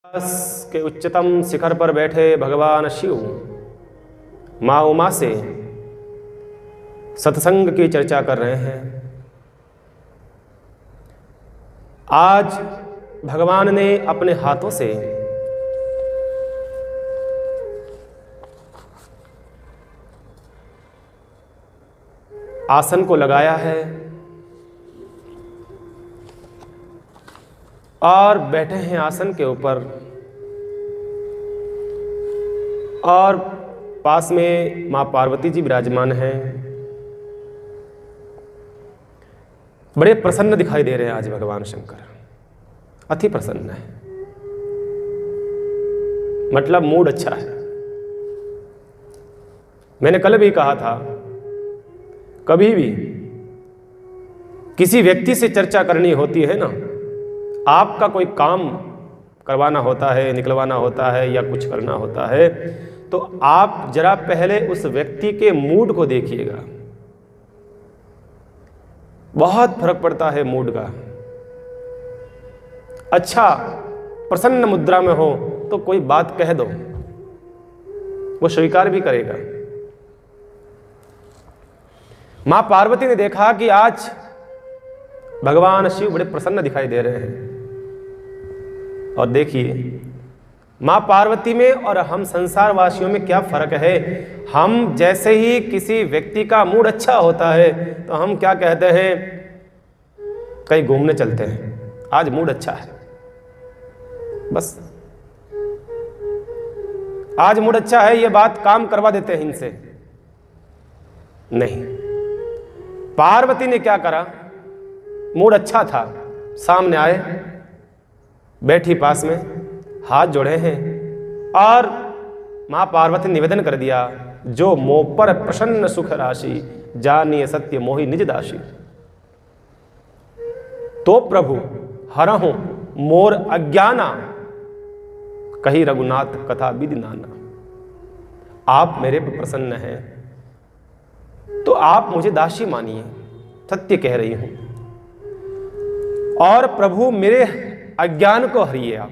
कैलाश के उच्चतम शिखर पर बैठे भगवान शिव माँ उमा से सत्संग की चर्चा कर रहे हैं। आज भगवान ने अपने हाथों से आसन को लगाया है और बैठे हैं आसन के ऊपर, और पास में मां पार्वती जी विराजमान हैं। बड़े प्रसन्न दिखाई दे रहे हैं आज भगवान शंकर, अति प्रसन्न है, मतलब मूड अच्छा है। मैंने कल भी कहा था, कभी भी किसी व्यक्ति से चर्चा करनी होती है ना, आपका कोई काम करवाना होता है, निकलवाना होता है या कुछ करना होता है, तो आप जरा पहले उस व्यक्ति के मूड को देखिएगा। बहुत फर्क पड़ता है मूड का। अच्छा प्रसन्न मुद्रा में हो तो कोई बात कह दो, वो स्वीकार भी करेगा। मां पार्वती ने देखा कि आज भगवान शिव बड़े प्रसन्न दिखाई दे रहे हैं, और देखिए मां पार्वती में और हम संसार वासियों में क्या फर्क है। हम जैसे ही किसी व्यक्ति का मूड अच्छा होता है तो हम क्या कहते हैं, कहीं घूमने चलते हैं, आज मूड अच्छा है, बस आज मूड अच्छा है, ये बात काम करवा देते हैं इनसे। नहीं, पार्वती ने क्या करा, मूड अच्छा था, सामने आए, बैठी पास में, हाथ जोड़े हैं, और मां पार्वती ने निवेदन कर दिया, जो मोह पर प्रसन्न सुख राशि, जानिए सत्य मोहि निज दासी। तो प्रभु हरहु मोर अज्ञाना, कही रघुनाथ कथा विधि नाना। आप मेरे पर प्रसन्न हैं तो आप मुझे दासी मानिए, सत्य कह रही हूं, और प्रभु मेरे अज्ञान को हरिए आप,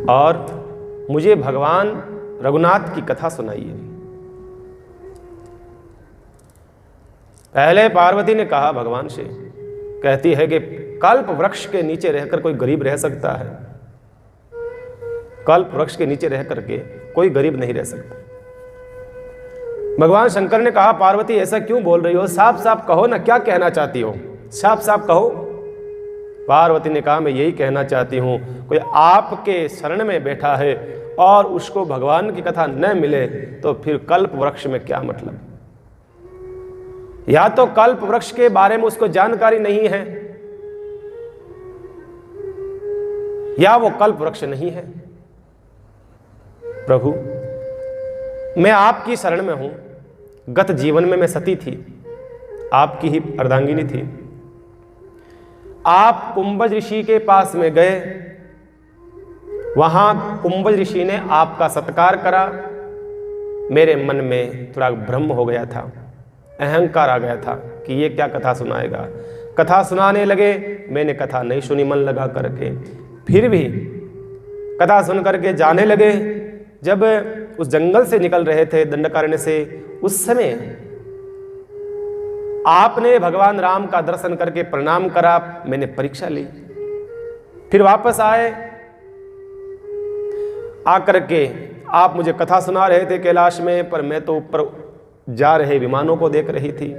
और मुझे भगवान रघुनाथ की कथा सुनाइए। पहले पार्वती ने कहा भगवान से, कहती है कि कल्प वृक्ष के नीचे रहकर कोई गरीब रह सकता है? कल्प वृक्ष के नीचे रह करके कोई गरीब नहीं रह सकता। भगवान शंकर ने कहा, पार्वती ऐसा क्यों बोल रही हो, साफ साफ कहो ना, क्या कहना चाहती हो, साफ साफ कहो। पार्वती ने कहा, मैं यही कहना चाहती हूं, कोई आपके शरण में बैठा है और उसको भगवान की कथा न मिले तो फिर कल्प वृक्ष में क्या मतलब। या तो कल्प वृक्ष के बारे में उसको जानकारी नहीं है, या वो कल्प वृक्ष नहीं है। प्रभु मैं आपकी शरण में हूं, गत जीवन में मैं सती थी, आपकी ही अर्धांगिनी थी। आप कुंभज ऋषि के पास में गए, वहां कुंभज ऋषि ने आपका सत्कार करा, मेरे मन में थोड़ा भ्रम हो गया था, अहंकार आ गया था कि ये क्या कथा सुनाएगा। कथा सुनाने लगे, मैंने कथा नहीं सुनी मन लगा करके, फिर भी कथा सुन करके जाने लगे। जब उस जंगल से निकल रहे थे दंडकारण्य से, उस समय आपने भगवान राम का दर्शन करके प्रणाम करा, मैंने परीक्षा ली। फिर वापस आए, आकर के आप मुझे कथा सुना रहे थे कैलाश में, पर मैं तो ऊपर जा रहे विमानों को देख रही थी,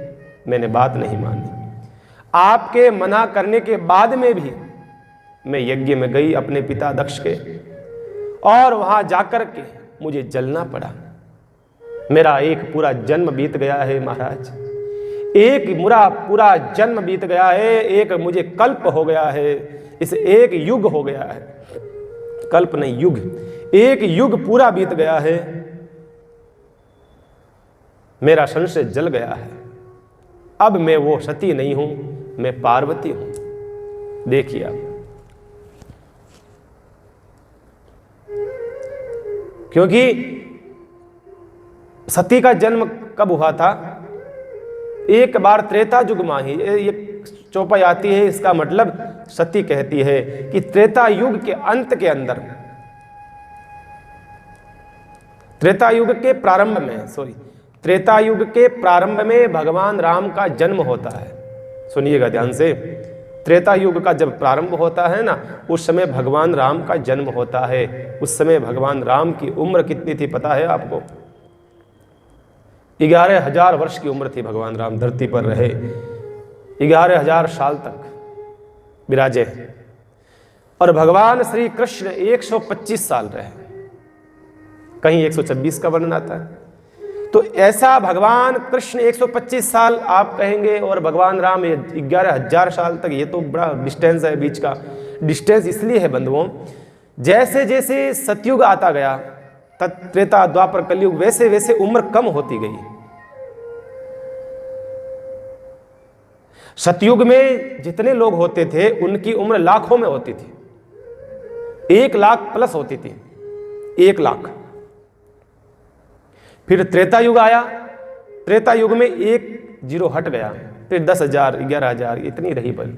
मैंने बात नहीं मानी। आपके मना करने के बाद में भी मैं यज्ञ में गई अपने पिता दक्ष के, और वहां जाकर के मुझे जलना पड़ा। मेरा एक पूरा जन्म बीत गया है महाराज, एक पूरा जन्म बीत गया है, एक मुझे कल्प हो गया है, इस एक युग हो गया है, कल्प नहीं युग, एक युग पूरा बीत गया है, मेरा संशय जल गया है। अब मैं वो सती नहीं हूं, मैं पार्वती हूं। देखिए आप, क्योंकि सती का जन्म कब हुआ था, एक बार त्रेता युग में ही, ये चौपाई आती है, इसका मतलब सती कहती है कि त्रेता युग के अंत के अंदर, त्रेता युग के प्रारंभ में भगवान राम का जन्म होता है। सुनिएगा ध्यान से, त्रेता युग का जब प्रारंभ होता है ना, उस समय भगवान राम का जन्म होता है। उस समय भगवान राम की उम्र कितनी थी पता है आपको? 11,000 वर्ष की उम्र थी। भगवान राम धरती पर रहे, 11,000 साल तक विराजे। और भगवान श्री कृष्ण 125 साल रहे, कहीं 126 का वर्णन आता है। तो ऐसा भगवान कृष्ण 125 साल आप कहेंगे, और भगवान राम 11,000 साल तक, ये तो बड़ा डिस्टेंस है बीच का। डिस्टेंस इसलिए है बंधुओं, जैसे जैसे सतयुग आता गया, त्रेता द्वापर कलयुग, वैसे वैसे उम्र कम होती गई। सतयुग में जितने लोग होते थे उनकी उम्र लाखों में होती थी, 1 लाख प्लस होती थी, 1 लाख। फिर त्रेता युग आया, त्रेता युग में 1 जीरो हट गया, फिर 10,000, 11,000, इतनी रही, बल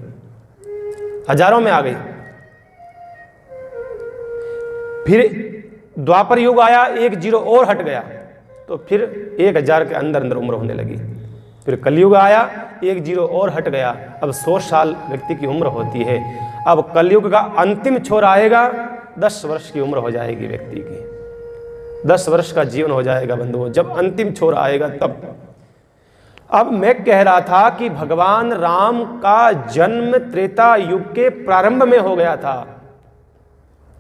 हजारों में आ गई। फिर द्वापर युग आया, 1 जीरो और हट गया, तो फिर 1,000 के अंदर अंदर उम्र होने लगी। फिर कलयुग आया, 1 जीरो और हट गया, अब 100 साल व्यक्ति की उम्र होती है। अब कलयुग का अंतिम छोर आएगा, 10 वर्ष की उम्र हो जाएगी व्यक्ति की, 10 वर्ष का जीवन हो जाएगा बंधुओं, जब अंतिम छोर आएगा तब। अब मैं कह रहा था कि भगवान राम का जन्म त्रेता युग के प्रारंभ में हो गया था,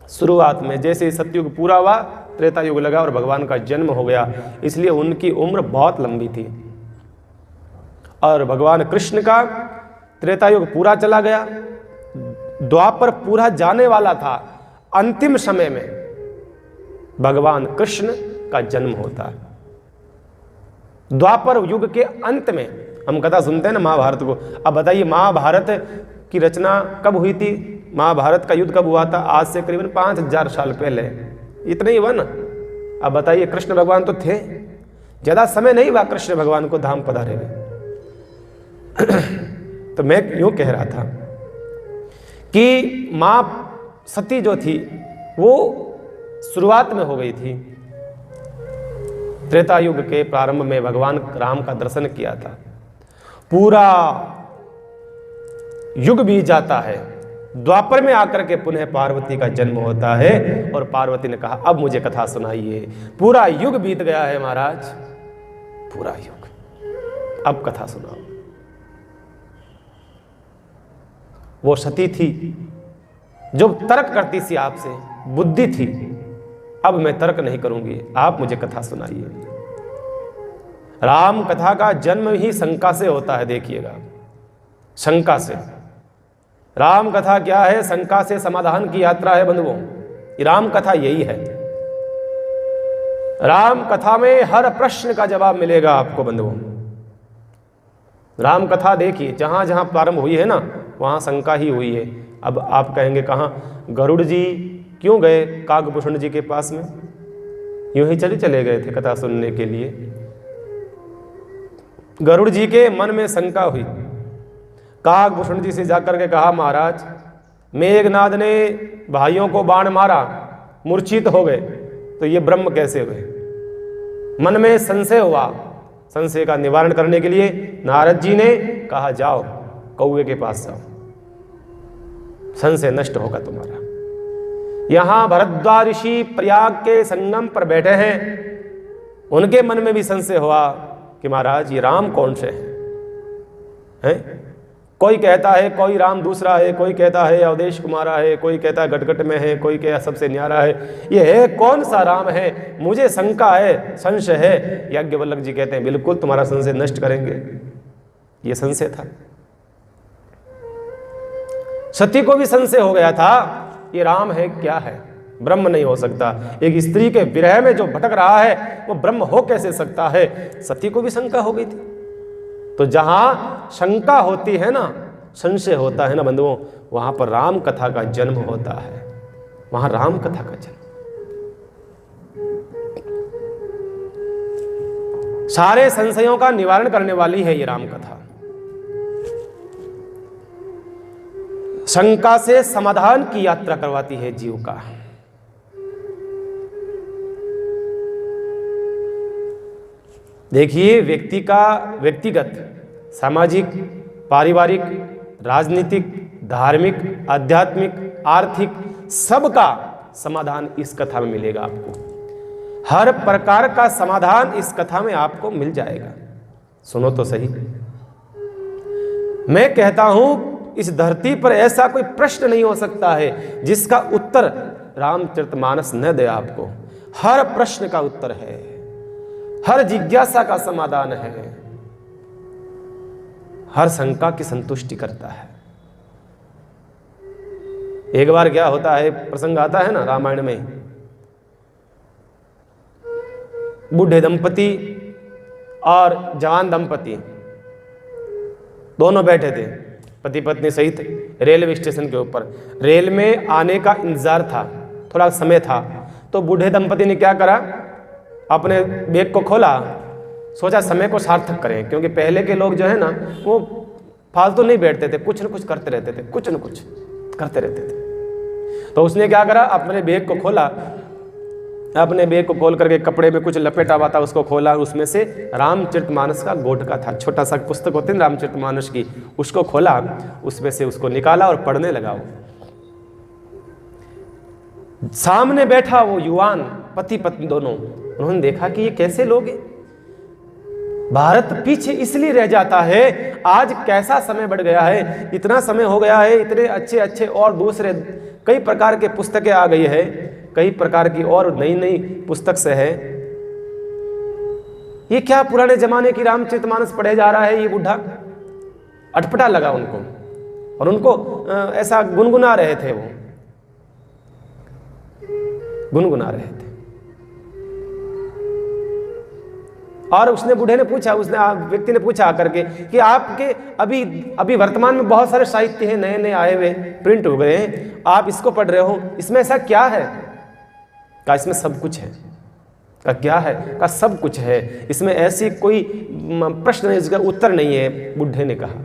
शुरुआत में। जैसे सतयुग पूरा हुआ, त्रेता युग लगा और भगवान का जन्म हो गया, इसलिए उनकी उम्र बहुत लंबी थी। और भगवान कृष्ण का त्रेता युग पूरा चला गया, द्वापर पूरा जाने वाला था, अंतिम समय में भगवान कृष्ण का जन्म होता है। द्वापर युग के अंत में, हम कथा सुनते हैं ना महाभारत को। अब बताइए महाभारत की रचना कब हुई थी? महाभारत का युद्ध कब हुआ था? आज से करीबन 5,000 साल पहले, इतना ही हुआ ना। अब बताइए, कृष्ण भगवान तो थे, ज्यादा समय नहीं हुआ कृष्ण भगवान को धाम पधारे हुए। तो मैं यूं कह रहा था कि मां सती जो थी वो शुरुआत में हो गई थी, त्रेता युग के प्रारंभ में भगवान राम का दर्शन किया था। पूरा युग बीत जाता है, द्वापर में आकर के पुनः पार्वती का जन्म होता है, और पार्वती ने कहा अब मुझे कथा सुनाइए। पूरा युग बीत गया है महाराज, पूरा युग, अब कथा सुनाओ। वो सती थी जो तर्क करती थी आपसे, बुद्धि थी। अब मैं तर्क नहीं करूंगी, आप मुझे कथा सुनाइए। राम कथा का जन्म ही शंका से होता है, देखिएगा, शंका से। राम कथा क्या है? शंका से समाधान की यात्रा है बंधुओं, राम कथा यही है। राम कथा में हर प्रश्न का जवाब मिलेगा आपको बंधुओं। राम कथा देखिए, जहां जहां प्रारंभ हुई है ना, वहां शंका ही हुई है। अब आप कहेंगे कहां? गरुड़ जी क्यों गए काकभूषण जी के पास में? यूं ही चले गए थे कथा सुनने के लिए। गरुड़ जी के मन में शंका हुई, काकभूषण जी से जाकर के कहा महाराज, मेघनाद ने भाइयों को बाण मारा, मूर्छित हो गए, तो ये ब्रह्म कैसे हुए? मन में संशय हुआ। संशय का निवारण करने के लिए नारद जी ने कहा जाओ कौवे के पास जाओ, संशय नष्ट होगा तुम्हारा। यहां भरद्वाज ऋषि प्रयाग के संगम पर बैठे हैं, उनके मन में भी संशय हुआ कि महाराज ये राम कौन से हैं? कोई कहता है कोई राम दूसरा है, कोई कहता है अवधेश कुमारा है, कोई कहता है गटगट में है, कोई कहता सबसे न्यारा है। ये है कौन सा राम है? मुझे शंका है, संशय है। याज्ञवल्क्य जी कहते हैं बिल्कुल तुम्हारा संशय नष्ट करेंगे। ये संशय था। सती को भी संशय हो गया था, ये राम है क्या है? ब्रह्म नहीं हो सकता। एक स्त्री के विरह में जो भटक रहा है वो ब्रह्म हो कैसे सकता है? सती को भी शंका हो गई थी। तो जहां शंका होती है ना, संशय होता है ना बंधुओं, वहां पर राम कथा का जन्म होता है। वहां राम कथा का जन्म, सारे संशयों का निवारण करने वाली है ये राम कथा। शंका से समाधान की यात्रा करवाती है जीव का। देखिए, व्यक्ति का व्यक्तिगत, सामाजिक, पारिवारिक, राजनीतिक, धार्मिक, आध्यात्मिक, आर्थिक, सबका समाधान इस कथा में मिलेगा आपको। हर प्रकार का समाधान इस कथा में आपको मिल जाएगा। सुनो तो सही, मैं कहता हूं इस धरती पर ऐसा कोई प्रश्न नहीं हो सकता है जिसका उत्तर रामचरितमानस न दे आपको। हर प्रश्न का उत्तर है, हर जिज्ञासा का समाधान है, हर शंका की संतुष्टि करता है। एक बार क्या होता है, प्रसंग आता है ना रामायण में, बूढ़े दंपति और जवान दंपति दोनों बैठे थे, पति पत्नी सहित रेलवे स्टेशन के ऊपर। रेल में आने का इंतजार था, थोड़ा समय था, तो बूढ़े दंपति ने क्या करा, अपने बैग को खोला, सोचा समय को सार्थक करें, क्योंकि पहले के लोग जो है ना वो फालतू नहीं बैठते थे, कुछ न कुछ करते रहते थे, कुछ न कुछ करते रहते थे। तो उसने क्या करा, अपने बैग को खोला, अपने बैग को खोल करके कपड़े में कुछ लपेटा हुआ था उसको खोला, उसमें से रामचरितमानस का गोटका था, छोटा सा पुस्तक होती है रामचरितमानस की, उसको खोला, उसमें से उसको निकाला और पढ़ने लगा। वो सामने बैठा वो युवान पति पत्नी दोनों, उन्होंने देखा कि ये कैसे लोग हैं, भारत पीछे इसलिए रह जाता है। आज कैसा समय बढ़ गया है, इतना समय हो गया है, इतने अच्छे अच्छे और दूसरे कई प्रकार के पुस्तकें आ गई है, कई प्रकार की और नई नई पुस्तक से है। ये क्या पुराने जमाने की रामचरितमानस पढ़े जा रहा है, ये बूढ़ा अटपटा लगा उनको, और उनको ऐसा गुनगुना रहे थे, वो गुनगुना रहे थे। और उसने बूढ़े ने पूछा, उसने व्यक्ति ने पूछा करके कि आपके अभी वर्तमान में बहुत सारे साहित्य हैं, नए नए आए हुए, प्रिंट हो गए हैं, आप इसको पढ़ रहे हो, इसमें ऐसा क्या है? कहा इसमें सब कुछ है। कहा क्या है? कहा सब कुछ है, इसमें ऐसी कोई प्रश्न नहीं, इसका उत्तर नहीं है। बूढ़े ने कहा,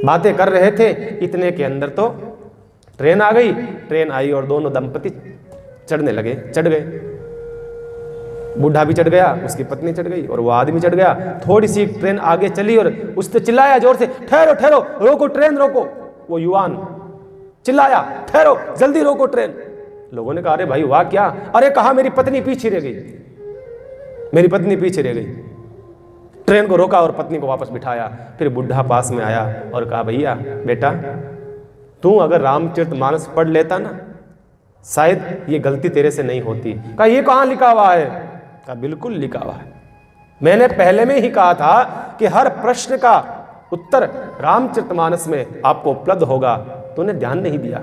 बातें कर रहे थे, इतने के अंदर तो ट्रेन आ गई। ट्रेन आई और दोनों दंपति चढ़ने लगे, चढ़ गए। बूढ़ा भी चढ़ गया, उसकी पत्नी चढ़ गई और वो आदमी चढ़ गया। थोड़ी सी ट्रेन आगे चली और उसने चिल्लाया जोर से, ठहरो ठहरो, रोको ट्रेन रोको। वो युवान चिल्लाया, ठहरो जल्दी रोको ट्रेन। लोगों ने कहा, अरे भाई वाह क्या? अरे कहा मेरी पत्नी पीछे रह गई, मेरी पत्नी पीछे रह गई। ट्रेन को रोका और पत्नी को वापस बिठाया। फिर बुढ़ा पास में आया और कहा, भैया बेटा, तू अगर रामचरितमानस पढ़ लेता ना, शायद ये गलती तेरे से नहीं होती। कहा ये कहाँ लिखा हुआ है? कहा बिल्कुल लिखा हुआ है, मैंने पहले में ही कहा था कि हर प्रश्न का उत्तर रामचरितमानस में आपको उपलब्ध होगा, तूने ध्यान नहीं दिया।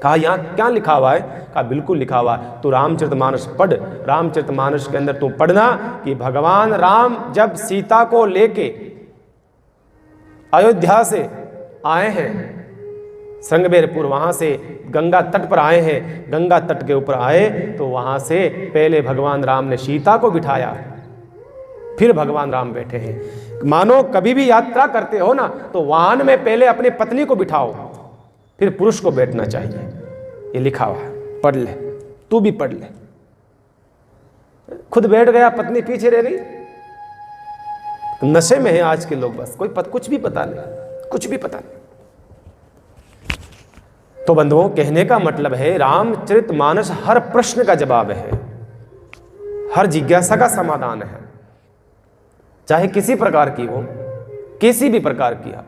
कहा यहाँ क्या लिखा हुआ है? कहा बिल्कुल लिखा हुआ है, तू रामचरितमानस पढ़। रामचरितमानस के अंदर तू पढ़ना कि भगवान राम जब सीता को लेके अयोध्या से आए हैं, श्रृंगबेरपुर, वहां से गंगा तट पर आए हैं, गंगा तट के ऊपर आए तो वहां से पहले भगवान राम ने सीता को बिठाया, फिर भगवान राम बैठे हैं। मानो कभी भी यात्रा करते हो ना तो वाहन में पहले अपनी पत्नी को बिठाओ, फिर पुरुष को बैठना चाहिए। ये लिखा हुआ है, पढ़ ले, तू भी पढ़ ले। खुद बैठ गया, पत्नी पीछे रह गई। नशे में है आज के लोग, बस कुछ भी पता नहीं, कुछ भी पता नहीं। तो बंधुओं, कहने का मतलब है रामचरितमानस हर प्रश्न का जवाब है, हर जिज्ञासा का समाधान है, चाहे किसी प्रकार की हो, किसी भी प्रकार की हो,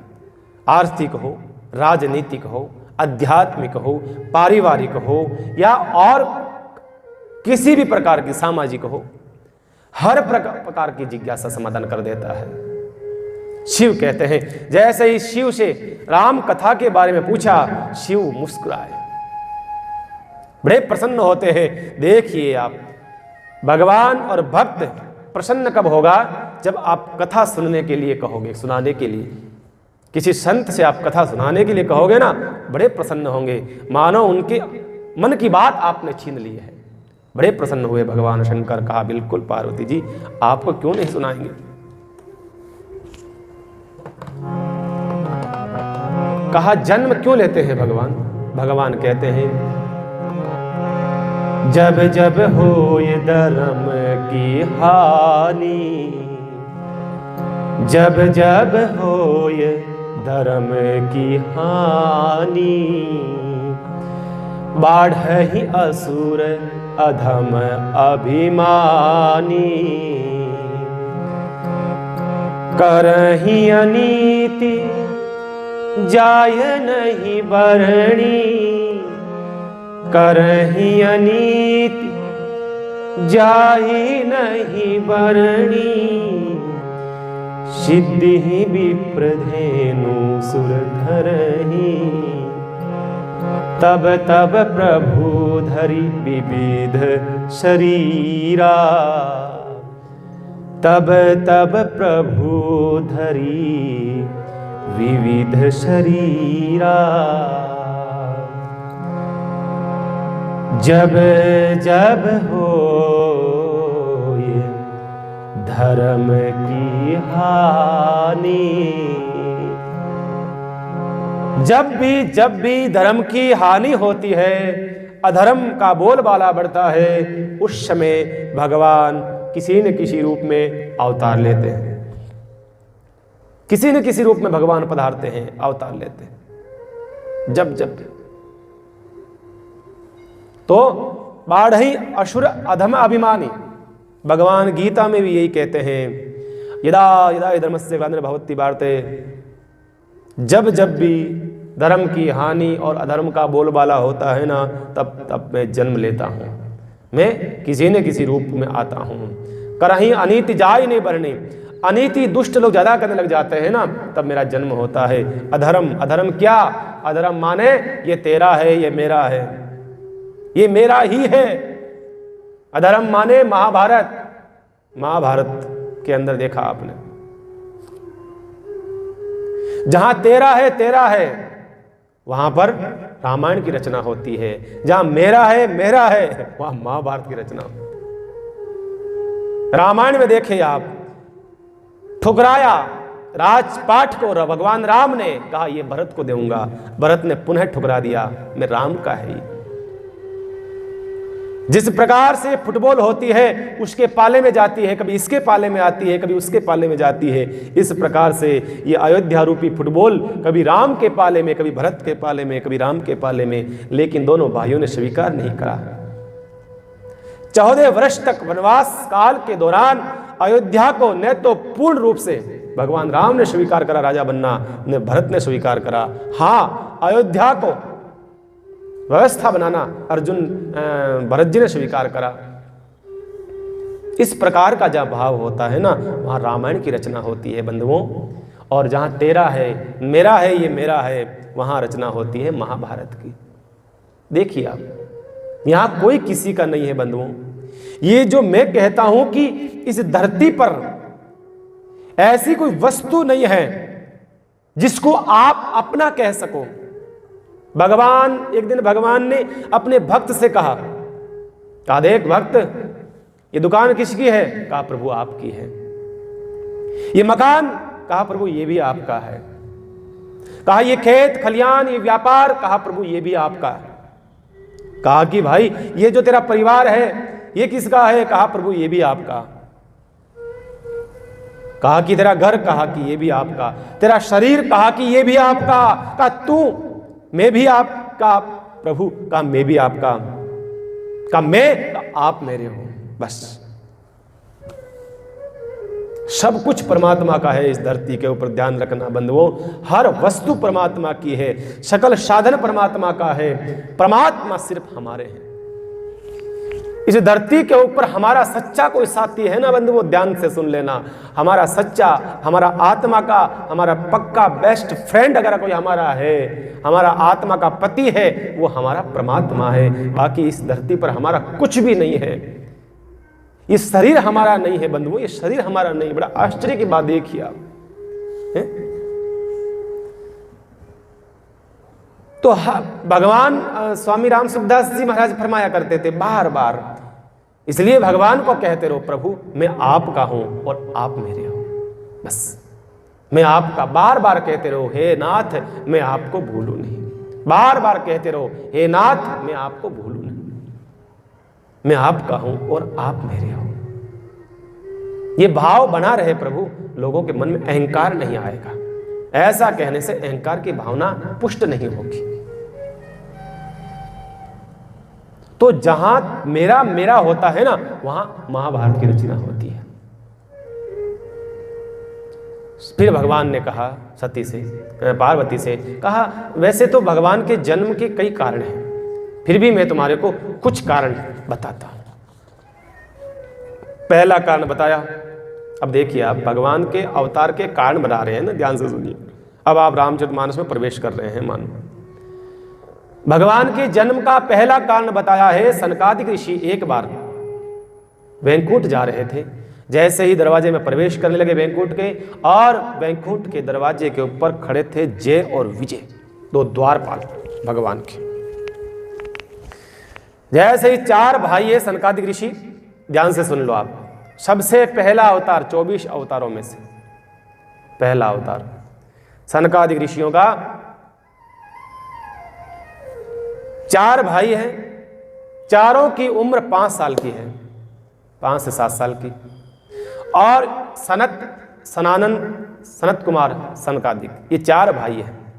आर्थिक हो, राजनीतिक हो, आध्यात्मिक हो, पारिवारिक हो या और किसी भी प्रकार की सामाजिक हो, हर प्रकार की जिज्ञासा समाधान कर देता है। शिव कहते हैं, जैसे ही शिव से राम कथा के बारे में पूछा, शिव मुस्कुराए, बड़े प्रसन्न होते हैं। देखिए आप, भगवान और भक्त प्रसन्न कब होगा? जब आप कथा सुनने के लिए कहोगे, सुनाने के लिए, किसी संत से आप कथा सुनाने के लिए कहोगे ना, बड़े प्रसन्न होंगे, मानो उनके मन की बात आपने छीन ली है। बड़े प्रसन्न हुए भगवान शंकर। कहा बिल्कुल पार्वती जी, आपको क्यों नहीं सुनाएंगे। कहा जन्म क्यों लेते हैं भगवान? भगवान कहते हैं जब जब होए धर्म की हानि, जब जब होए धर्म की हानि, बाढ़हि असुर अधम अभिमानी, करहि अनीति जाय नहीं बरणी, करहि अनीति जाहि नहीं बरणी, सिद्धि विप्रधेनु सुर धरहि, तब तब प्रभु धरि विविध शरीरा, तब तब प्रभु धरि विविध शरीरा, जब जब होए धर्म की हानि, जब भी धर्म की हानि होती है, अधर्म का बोलबाला बढ़ता है, उस समय भगवान किसी न किसी रूप में अवतार लेते हैं, किसी न किसी रूप में भगवान पधारते हैं, अवतार लेते हैं। जब जब तो बाढ़हि असुर अधम अभिमानी, भगवान गीता में भी यही कहते हैं यदा यदा धर्मस्य ग्लानिर्भवति भारते, जब जब भी धर्म की हानि और अधर्म का बोलबाला होता है ना, तब तब मैं जन्म लेता हूँ, मैं किसी न किसी रूप में आता हूँ। करहि अनीति जाय नहीं बरनी, अनीति दुष्ट लोग ज्यादा करने लग जाते हैं ना, तब मेरा जन्म होता है। अधर्म, अधर्म क्या? अधर्म माने ये तेरा है, ये मेरा है, ये मेरा ही है। अधर्म माने महाभारत, महाभारत के अंदर देखा आपने, जहां तेरा है वहां पर रामायण की रचना होती है, जहां मेरा है वहां महाभारत की रचना। रामायण में देखे आप, ठुकराया राजपाट को भगवान राम ने, कहा ये भरत को दूंगा, भरत ने पुनः ठुकरा दिया, मैं राम का है। जिस प्रकार से फुटबॉल होती है, उसके पाले में जाती है, कभी इसके पाले में आती है, कभी उसके पाले में जाती है, इस प्रकार से ये अयोध्या रूपी फुटबॉल कभी राम के पाले में, कभी भरत के पाले में, कभी राम के पाले में, लेकिन दोनों भाइयों ने स्वीकार नहीं करा। 14 वर्ष तक वनवास काल के दौरान अयोध्या को न तो पूर्ण रूप से भगवान राम ने स्वीकार करा राजा बनना, न भरत ने स्वीकार करा। हाँ, अयोध्या को व्यवस्था बनाना अर्जुन भरत जी ने स्वीकार करा। इस प्रकार का जहां भाव होता है ना, वहां रामायण की रचना होती है बंधुओं, और जहां तेरा है, मेरा है, ये मेरा है, वहां रचना होती है महाभारत की। देखिए आप, यहां कोई किसी का नहीं है बंधुओं। ये जो मैं कहता हूं कि इस धरती पर ऐसी कोई वस्तु नहीं है जिसको आप अपना कह सको। भगवान, एक दिन भगवान ने अपने भक्त से कहा देख भक्त, ये दुकान किसकी है? कहा प्रभु आपकी है। ये मकान? कहा प्रभु ये भी आपका है। कहा ये खेत खलियान, ये व्यापार? कहा प्रभु ये भी आपका है। कहा कि भाई ये जो तेरा परिवार है ये किसका है? कहा प्रभु ये भी आपका। कहा कि तेरा घर? कहा कि ये भी आपका। तेरा शरीर? कहा कि ये भी आपका। कहा तू? मैं भी आपका प्रभु। कहा मैं भी आपका। कहा मैं? कहा आप मेरे हो। बस सब कुछ परमात्मा का है इस धरती के ऊपर, ध्यान रखना बंधुओं। हर वस्तु परमात्मा की है, सकल साधन परमात्मा का है, परमात्मा सिर्फ हमारे हैं। इस धरती के ऊपर हमारा सच्चा कोई साथी है ना बंधुओं, ध्यान से सुन लेना। हमारा सच्चा, हमारा आत्मा का, हमारा पक्का बेस्ट फ्रेंड अगर कोई हमारा है, हमारा आत्मा का पति है, वो हमारा परमात्मा है। बाकी इस धरती पर हमारा कुछ भी नहीं है। ये शरीर हमारा नहीं है बंधुओं, ये शरीर हमारा नहीं। बड़ा आश्चर्य की बात देखिए आप। तो भगवान स्वामी राम सुखदास जी महाराज फरमाया करते थे बार बार, इसलिए भगवान को कहते रहो प्रभु मैं आपका हूं और आप मेरे हो। बस मैं आपका, बार बार कहते रहो हे नाथ मैं आपको भूलूं नहीं, बार बार कहते रहो हे नाथ मैं आपको भूलूं नहीं, मैं आपका हूं और आप मेरे हो। ये भाव बना रहे प्रभु, लोगों के मन में अहंकार नहीं आएगा। ऐसा कहने से अहंकार की भावना पुष्ट नहीं होगी। तो जहां मेरा मेरा होता है ना, वहां महाभारत की रचना होती है। फिर भगवान ने कहा सती से, पार्वती से कहा, वैसे तो भगवान के जन्म के कई कारण हैं, फिर भी मैं तुम्हारे को कुछ कारण बताता हूं। पहला कारण बताया। अब देखिए, आप भगवान के अवतार के कारण बता रहे हैं ना, ध्यान से सुनिए। अब आप रामचरितमानस में प्रवेश कर रहे हैं। मानो भगवान के जन्म का पहला कारण बताया है। सनकादिक ऋषि एक बार वैकुंठ जा रहे थे, जैसे ही दरवाजे में प्रवेश करने लगे वैकुंठ के, और वैकुंठ के दरवाजे के ऊपर खड़े थे जय और विजय, दो द्वारपाल भगवान के। जैसे ही चार भाई है सनकादिक ऋषि, ध्यान से सुन लो आप, सबसे पहला अवतार 24 अवतारों में से पहला अवतार सनकादिक ऋषियों का। चार भाई हैं, चारों की उम्र 5 साल की है, 5 से 7 साल की। और सनत कुमार सनकादिक, ये 4 भाई हैं,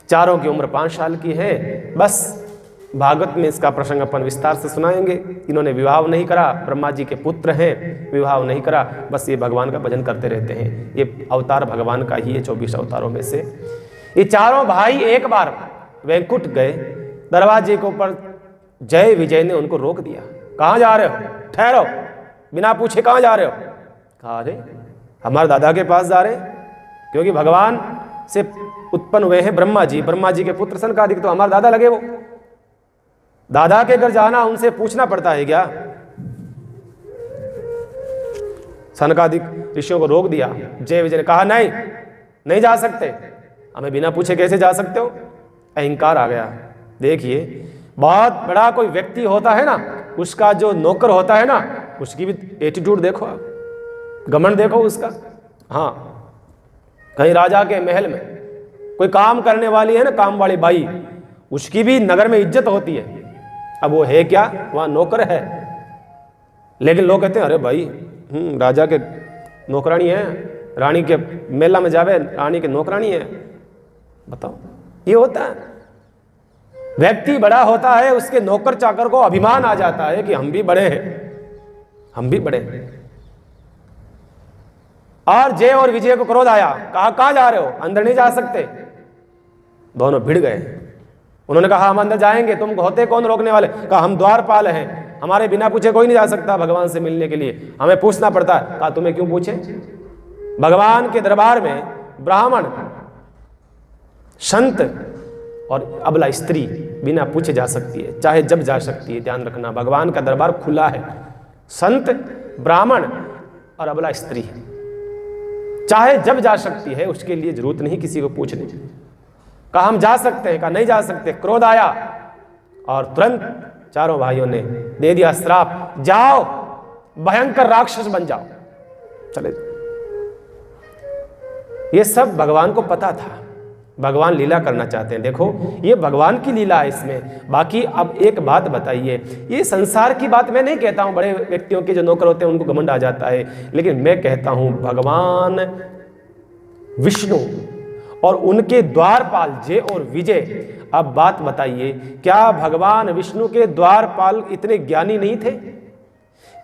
चारों की उम्र 5 साल की है। बस भागवत में इसका प्रसंग अपन विस्तार से सुनाएंगे। इन्होंने विवाह नहीं करा, ब्रह्मा जी के पुत्र हैं, विवाह नहीं करा, बस ये भगवान का भजन करते रहते हैं। ये अवतार भगवान का ही है 24 अवतारों में से। ये चारों भाई एक बार वैकुंठ गए, दरवाजे के ऊपर जय विजय ने उनको रोक दिया। कहाँ जा रहे हो? ठहरो, बिना पूछे कहाँ जा रहे हो? कहा अरे हमारे दादा के पास जा रहे, क्योंकि भगवान से उत्पन्न हुए हैं ब्रह्मा जी, ब्रह्मा जी के पुत्र सनकादिक, तो हमारे दादा लगे। वो दादा के घर जाना उनसे पूछना पड़ता है क्या? सनकादिक ऋषियों को रोक दिया। जय विजय ने कहा नहीं, नहीं जा सकते, हमें बिना पूछे कैसे जा सकते हो? अहंकार आ गया। देखिए, बहुत बड़ा कोई व्यक्ति होता है ना, उसका जो नौकर होता है ना, उसकी भी एटीट्यूड देखो आप, घमंड देखो उसका। हाँ, कहीं राजा के महल में कोई काम करने वाली है ना, काम वाली बाई, उसकी भी नगर में इज्जत होती है। अब वो है क्या? वहाँ नौकर है, लेकिन लोग कहते हैं अरे भाई राजा के नौकरानी है, रानी के मेला में जावे रानी के नौकरानी है। बताओ, ये होता है। व्यक्ति बड़ा होता है, उसके नौकर चाकर को अभिमान आ जाता है कि हम भी बड़े हैं, हम भी बड़े हैं। और जय और विजय को क्रोध आया। कहा कहाँ जा रहे हो? अंदर नहीं जा सकते। दोनों भिड़ गए। उन्होंने कहा हम अंदर जाएंगे, तुम होते कौन रोकने वाले? कहा हम द्वारपाल हैं, हमारे बिना पूछे कोई नहीं जा सकता भगवान से मिलने के लिए, हमें पूछना पड़ता है। कहा तुम्हें क्यों पूछे? भगवान के दरबार में ब्राह्मण, संत और अबला स्त्री बिना पूछे जा सकती है, चाहे जब जा सकती है। ध्यान रखना, भगवान का दरबार खुला है। संत, ब्राह्मण और अबला स्त्री चाहे जब जा सकती है, उसके लिए जरूरत नहीं किसी को पूछने की। कहा हम जा सकते हैं? कहा नहीं जा सकते। क्रोध आया और तुरंत चारों भाइयों ने दे दिया श्राप, जाओ भयंकर राक्षस बन जाओ, चले। ये सब भगवान को पता था, भगवान लीला करना चाहते हैं। देखो, ये भगवान की लीला है इसमें। बाकी अब एक बात बताइए, ये संसार की बात मैं नहीं कहता हूं, बड़े व्यक्तियों के जो नौकर होते हैं उनको घमंड आ जाता है, लेकिन मैं कहता हूं भगवान विष्णु और उनके द्वारपाल जय और विजय। अब बात बताइए, क्या भगवान विष्णु के द्वारपाल इतने ज्ञानी नहीं थे?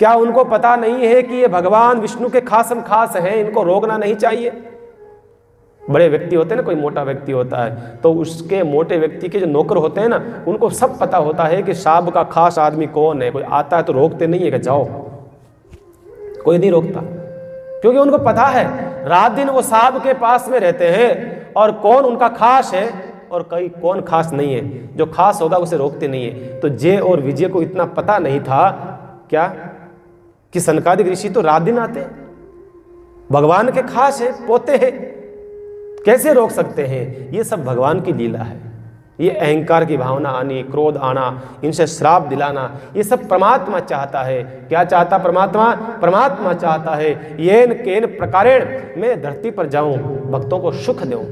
क्या उनको पता नहीं है कि ये भगवान विष्णु के खासम खास हैं, इनको रोकना नहीं चाहिए? बड़े व्यक्ति होते हैं ना, कोई मोटा व्यक्ति होता है तो उसके मोटे व्यक्ति के जो नौकर होते हैं ना, उनको सब पता होता है कि साहब का खास आदमी कौन है। कोई आता है तो रोकते नहीं है कि जाओ, कोई नहीं रोकता, क्योंकि उनको पता है रात दिन वो साहब के पास में रहते हैं और कौन उनका खास है और कई कौन खास नहीं है। जो खास होगा उसे रोकते नहीं है। तो जय और विजय को इतना पता नहीं था क्या कि सनकादिक ऋषि तो रात दिन आते, भगवान के खास है, पोते हैं, कैसे रोक सकते हैं? ये सब भगवान की लीला है। ये अहंकार की भावना आनी, क्रोध आना, इनसे श्राप दिलाना, ये सब परमात्मा चाहता है। क्या चाहता परमात्मा? परमात्मा चाहता है येन केन प्रकारेण मैं धरती पर जाऊं, भक्तों को सुख दूं।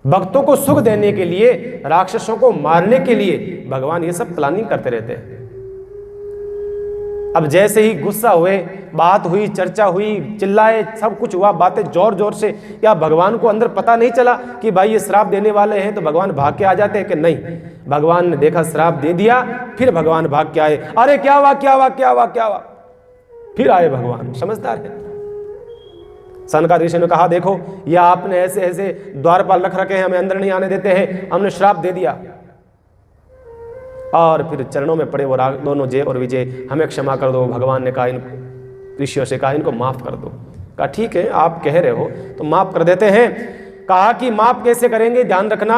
भक्तों को सुख देने के लिए, राक्षसों को मारने के लिए भगवान ये सब प्लानिंग करते रहते हैं। अब जैसे ही गुस्सा हुए, बात हुई, चर्चा हुई, चिल्लाए, सब कुछ हुआ, बातें जोर जोर से, या भगवान को अंदर पता नहीं चला कि भाई ये श्राप देने वाले हैं, तो भगवान भाग के आ जाते हैं कि नहीं? भगवान ने देखा श्राप दे दिया, फिर भगवान भाग के आए। अरे क्या हुआ, क्या हुआ, क्या हुआ, क्या हुआ? फिर आए भगवान, समझदार है। सनकादिक ऋषि ने कहा, देखो ये आपने ऐसे ऐसे द्वारपाल रख रखे हैं, हमें अंदर नहीं आने देते हैं, हमने श्राप दे दिया। और फिर चरणों में पड़े वो दोनों जय और विजय, हमें क्षमा कर दो। भगवान ने कहा, इन ऋषियों से कहा इनको माफ कर दो। कहा ठीक है, आप कह रहे हो तो माफ कर देते हैं। कहा कि माफ कैसे करेंगे? ध्यान रखना,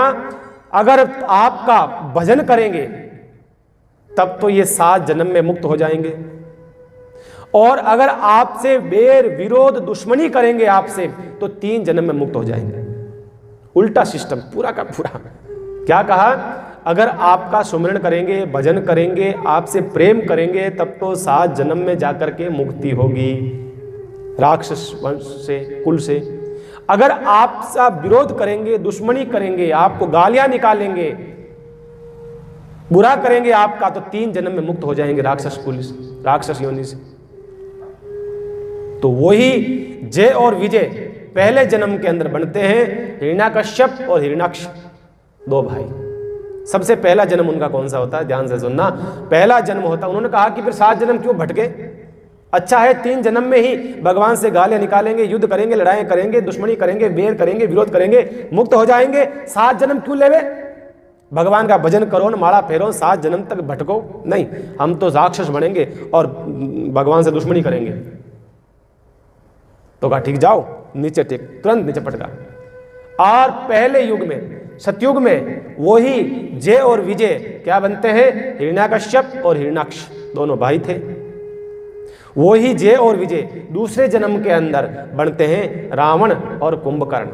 अगर आपका भजन करेंगे तब तो ये 7 जन्म में मुक्त हो जाएंगे, और अगर आपसे बैर विरोध दुश्मनी करेंगे आपसे तो 3 जन्म में मुक्त हो जाएंगे। उल्टा सिस्टम पूरा का पूरा। क्या कहा? अगर आपका सुमिरन करेंगे, भजन करेंगे, आपसे प्रेम करेंगे तब तो 7 जन्म में जाकर के मुक्ति होगी राक्षस वंश से, कुल से। अगर आपका विरोध करेंगे, दुश्मनी करेंगे, आपको गालियां निकालेंगे, बुरा करेंगे आपका, तो 3 जन्म में मुक्त हो जाएंगे राक्षस कुल से, राक्षस योनि से। तो वही जय और विजय पहले जन्म के अंदर बनते हैं, हिरण्याकश्यप और हिरण्याक्ष, 2 भाई। सबसे पहला जन्म उनका कौन सा होता है? ध्यान से सुनना। पहला जन्म होता, उन्होंने कहा कि फिर 7 जन्म क्यों भटके? अच्छा है 3 जन्म में ही भगवान से गालियां निकालेंगे, युद्ध करेंगे, लड़ाई करेंगे, दुश्मनी करेंगे, बैर करेंगे, विरोध करेंगे, मुक्त हो जाएंगे। 7 जन्म क्यों लेवे? भगवान का भजन करो, माला फेरो, 7 जन्म तक भटको नहीं, हम तो राक्षस बनेंगे और भगवान से दुश्मनी करेंगे। तो कहा ठीक, जाओ नीचे टेक, तुरंत नीचे पटका। और पहले युग में, सतयुग में, वही जय और विजय क्या बनते हैं? हिरण्याकश्यप और हिरण्याक्ष, दोनों भाई थे। वही जय और विजय दूसरे जन्म के अंदर बनते हैं रावण और कुंभकर्ण।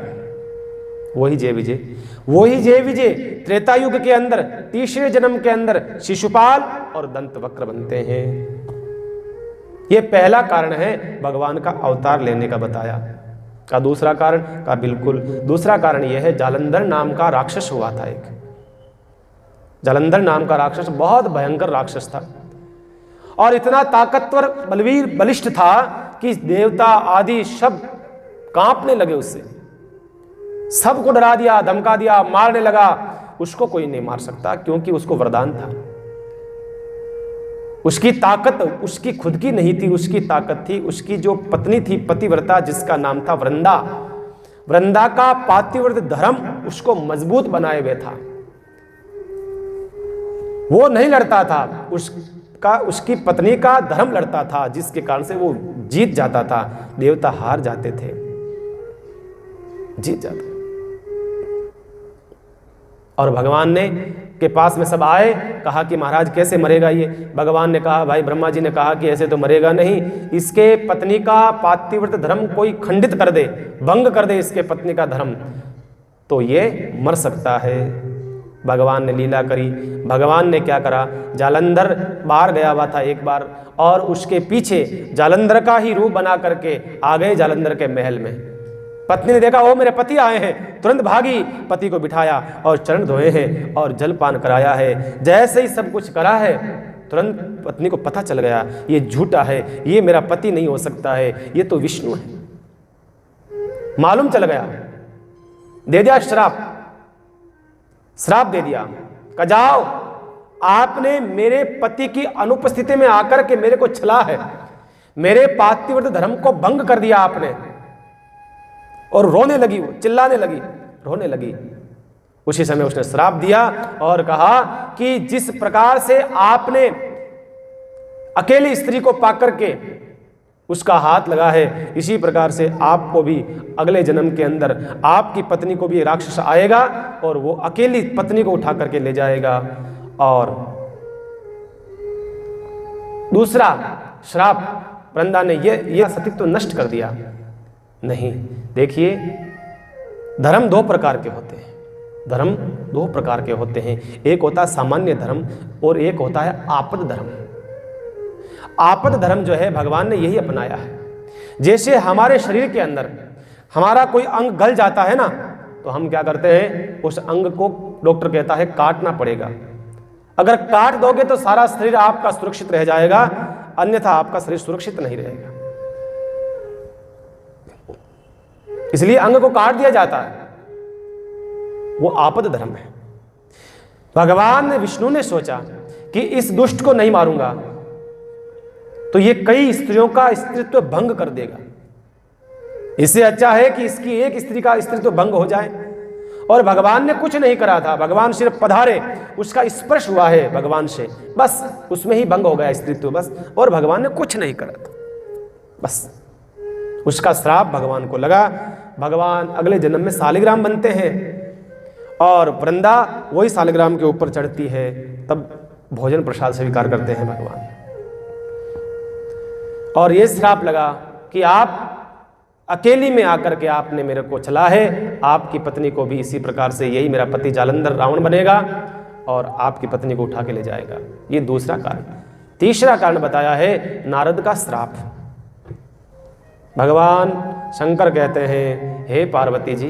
वही जय विजय, वही जय विजय त्रेता युग के अंदर तीसरे जन्म के अंदर शिशुपाल और दंतवक्र बनते हैं। यह पहला कारण है भगवान का अवतार लेने का बताया। का दूसरा कारण? का बिल्कुल दूसरा कारण यह है, जालंधर नाम का राक्षस हुआ था एक। जालंधर नाम का राक्षस बहुत भयंकर राक्षस था और इतना ताकतवर, बलवीर, बलिष्ठ था कि देवता आदि सब कांपने लगे उससे। सबको डरा दिया, धमका दिया, मारने लगा। उसको कोई नहीं मार सकता क्योंकि उसको वरदान था। उसकी ताकत उसकी खुद की नहीं थी, उसकी ताकत थी उसकी जो पत्नी थी, पतिव्रता, जिसका नाम था वृंदा। वृंदा का पातिव्रत धर्म उसको मजबूत बनाए हुए था। वो नहीं लड़ता था, उसकी पत्नी का धर्म लड़ता था, जिसके कारण से वो जीत जाता था। देवता हार जाते थे, जीत जाते। और भगवान ने के पास में सब आए, कहा कि महाराज कैसे मरेगा ये? भगवान ने कहा, भाई ब्रह्मा जी ने कहा कि ऐसे तो मरेगा नहीं, इसके पत्नी का पातिव्रत धर्म कोई खंडित कर दे, भंग कर दे इसके पत्नी का धर्म, तो ये मर सकता है। भगवान ने लीला करी। भगवान ने क्या करा? जालंधर बाहर गया हुआ था एक बार, और उसके पीछे जालंधर का ही रूप बना करके आ गए जालंधर के महल में। पत्नी ने देखा, ओ मेरे पति आए हैं, तुरंत भागी, पति को बिठाया और चरण धोए हैं और जलपान कराया है। जैसे ही सब कुछ करा है, तुरंत पत्नी को पता चल गया ये झूठा है, ये मेरा पति नहीं हो सकता है, ये तो विष्णु है। मालूम चल गया, दे दिया श्राप, श्राप दे दिया। कहा जाओ, आपने मेरे पति की अनुपस्थिति में आकर के मेरे को छला है, मेरे पातिव्रत धर्म को भंग कर दिया आपने। और रोने लगी, वो चिल्लाने लगी, रोने लगी। उसी समय उसने श्राप दिया और कहा कि जिस प्रकार से आपने अकेली स्त्री को पाकर के उसका हाथ लगा है, इसी प्रकार से आपको भी अगले जन्म के अंदर आपकी पत्नी को भी राक्षस आएगा और वो अकेली पत्नी को उठा करके ले जाएगा। और दूसरा श्राप वृंदा ने यह सतीत्व तो नष्ट कर दिया। नहीं, देखिए धर्म 2 प्रकार के होते हैं। धर्म दो प्रकार के होते हैं, एक होता है सामान्य धर्म और एक होता है आपद धर्म। आपद धर्म जो है भगवान ने यही अपनाया है। जैसे हमारे शरीर के अंदर हमारा कोई अंग गल जाता है ना, तो हम क्या करते हैं, उस अंग को डॉक्टर कहता है काटना पड़ेगा। अगर काट दोगे तो सारा शरीर आपका सुरक्षित रह जाएगा, अन्यथा आपका शरीर सुरक्षित नहीं रहेगा। इसलिए अंग को काट दिया जाता है, वो आपद धर्म है। भगवान विष्णु ने सोचा कि इस दुष्ट को नहीं मारूंगा तो ये कई स्त्रियों का स्त्रीत्व भंग कर देगा। इससे अच्छा है कि इसकी एक स्त्री का स्त्रीत्व भंग हो जाए। और भगवान ने कुछ नहीं करा था, भगवान सिर्फ पधारे, उसका स्पर्श हुआ है भगवान से, बस उसमें ही भंग हो गया स्त्रीत्व, बस। और भगवान ने कुछ नहीं करा था, बस उसका श्राप भगवान को लगा। भगवान अगले जन्म में सालिग्राम बनते हैं और वृंदा वही सालिग्राम के ऊपर चढ़ती है, तब भोजन प्रसाद स्वीकार करते हैं भगवान। और ये श्राप लगा कि आप अकेली में आकर के आपने मेरे को चला है, आपकी पत्नी को भी इसी प्रकार से, यही मेरा पति जालंधर रावण बनेगा और आपकी पत्नी को उठा के ले जाएगा। ये दूसरा कारण। तीसरा कारण बताया है नारद का श्राप। भगवान शंकर कहते हैं, हे पार्वती जी,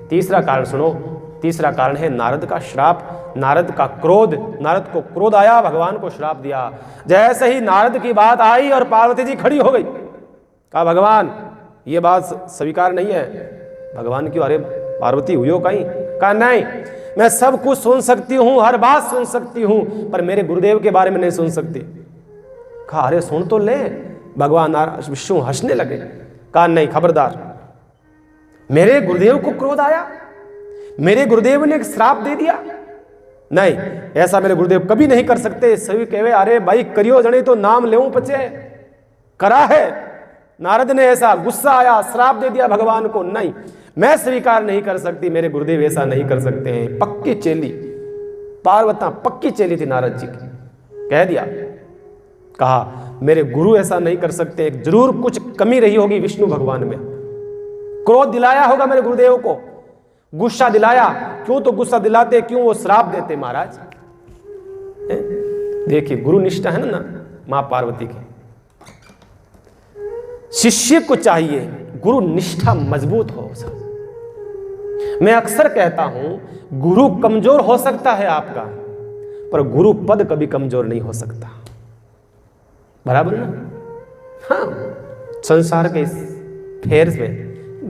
तीसरा कारण सुनो। तीसरा कारण है नारद का श्राप, नारद का क्रोध। नारद को क्रोध आया, भगवान को श्राप दिया। जैसे ही नारद की बात आई और पार्वती जी खड़ी हो गई, कहा भगवान ये बात स्वीकार नहीं है। भगवान क्यों? अरे पार्वती हुई कहीं? कहा नहीं, मैं सब कुछ सुन सकती हूं, हर बात सुन सकती हूं, पर मेरे गुरुदेव के बारे में नहीं सुन सकती। कहा अरे सुन तो ले। भगवान विष्णु हंसने लगे। कहा नहीं, खबरदार, मेरे गुरुदेव को क्रोध आया, मेरे गुरुदेव ने एक श्राप दे दिया, नहीं, ऐसा मेरे गुरुदेव कभी नहीं कर सकते। सभी कहे अरे भाई करियो जने तो नाम लेऊं पचे, करा है। नारद ने ऐसा गुस्सा आया, श्राप दे दिया भगवान को, नहीं मैं स्वीकार नहीं कर सकती, मेरे गुरुदेव ऐसा नहीं कर सकते हैं। पक्की चेली पार्वती, पक्की चेली थी नारद जी की, कह दिया। कहा मेरे गुरु ऐसा नहीं कर सकते, जरूर कुछ कमी रही होगी विष्णु भगवान में, क्रोध दिलाया होगा मेरे गुरुदेव को, गुस्सा दिलाया। क्यों तो गुस्सा दिलाते, क्यों वो श्राप देते महाराज। देखिए गुरु निष्ठा है ना मां पार्वती की। शिष्य को चाहिए गुरु निष्ठा मजबूत हो। मैं अक्सर कहता हूं गुरु कमजोर हो सकता है आपका, पर गुरु पद कभी कमजोर नहीं हो सकता। बराबर ना? हाँ, संसार के इस फेर में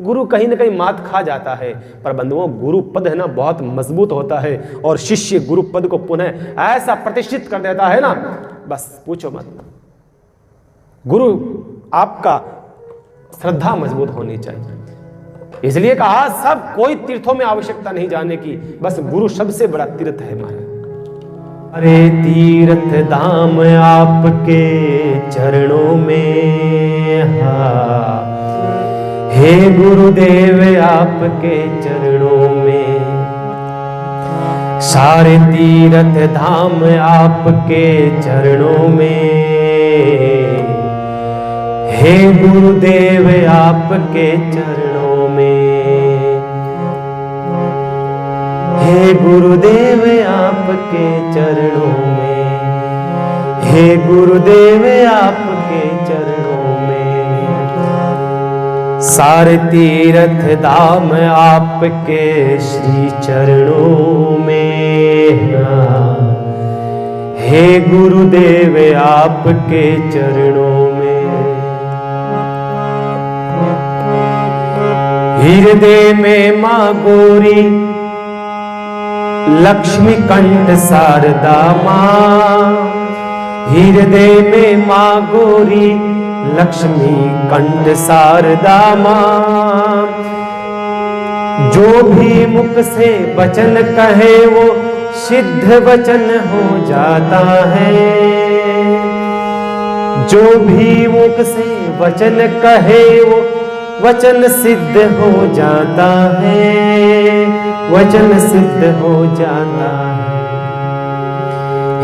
गुरु कहीं ना कहीं मात खा जाता है, पर बंधुओं गुरु पद है ना बहुत मजबूत होता है। और शिष्य गुरु पद को पुनः ऐसा प्रतिष्ठित कर देता है ना, बस पूछो मत। गुरु आपका श्रद्धा मजबूत होनी चाहिए। इसलिए कहा सब कोई तीर्थों में आवश्यकता नहीं जाने की, बस गुरु सबसे बड़ा तीर्थ है हमारा। अरे तीर्थ धाम आपके चरणों में, हाँ हे गुरुदेव आपके चरणों में, सारे तीर्थ धाम आपके चरणों में, हे गुरुदेव आपके चरणों में, हे गुरुदेव आपके चरणों में, हे गुरुदेव आपके चरणों में, सारे तीर्थ धाम आपके श्री चरणों में, हे गुरुदेव आपके चरणों में। हृदय में मां गौरी लक्ष्मी कंठ शारदा मां, हृदय में मां गौरी लक्ष्मी कंठ शारदा मां, जो भी मुख से वचन कहे वो सिद्ध वचन हो जाता है, जो भी मुख से वचन कहे वो वचन सिद्ध हो जाता है, वचन सिद्ध हो जाता है।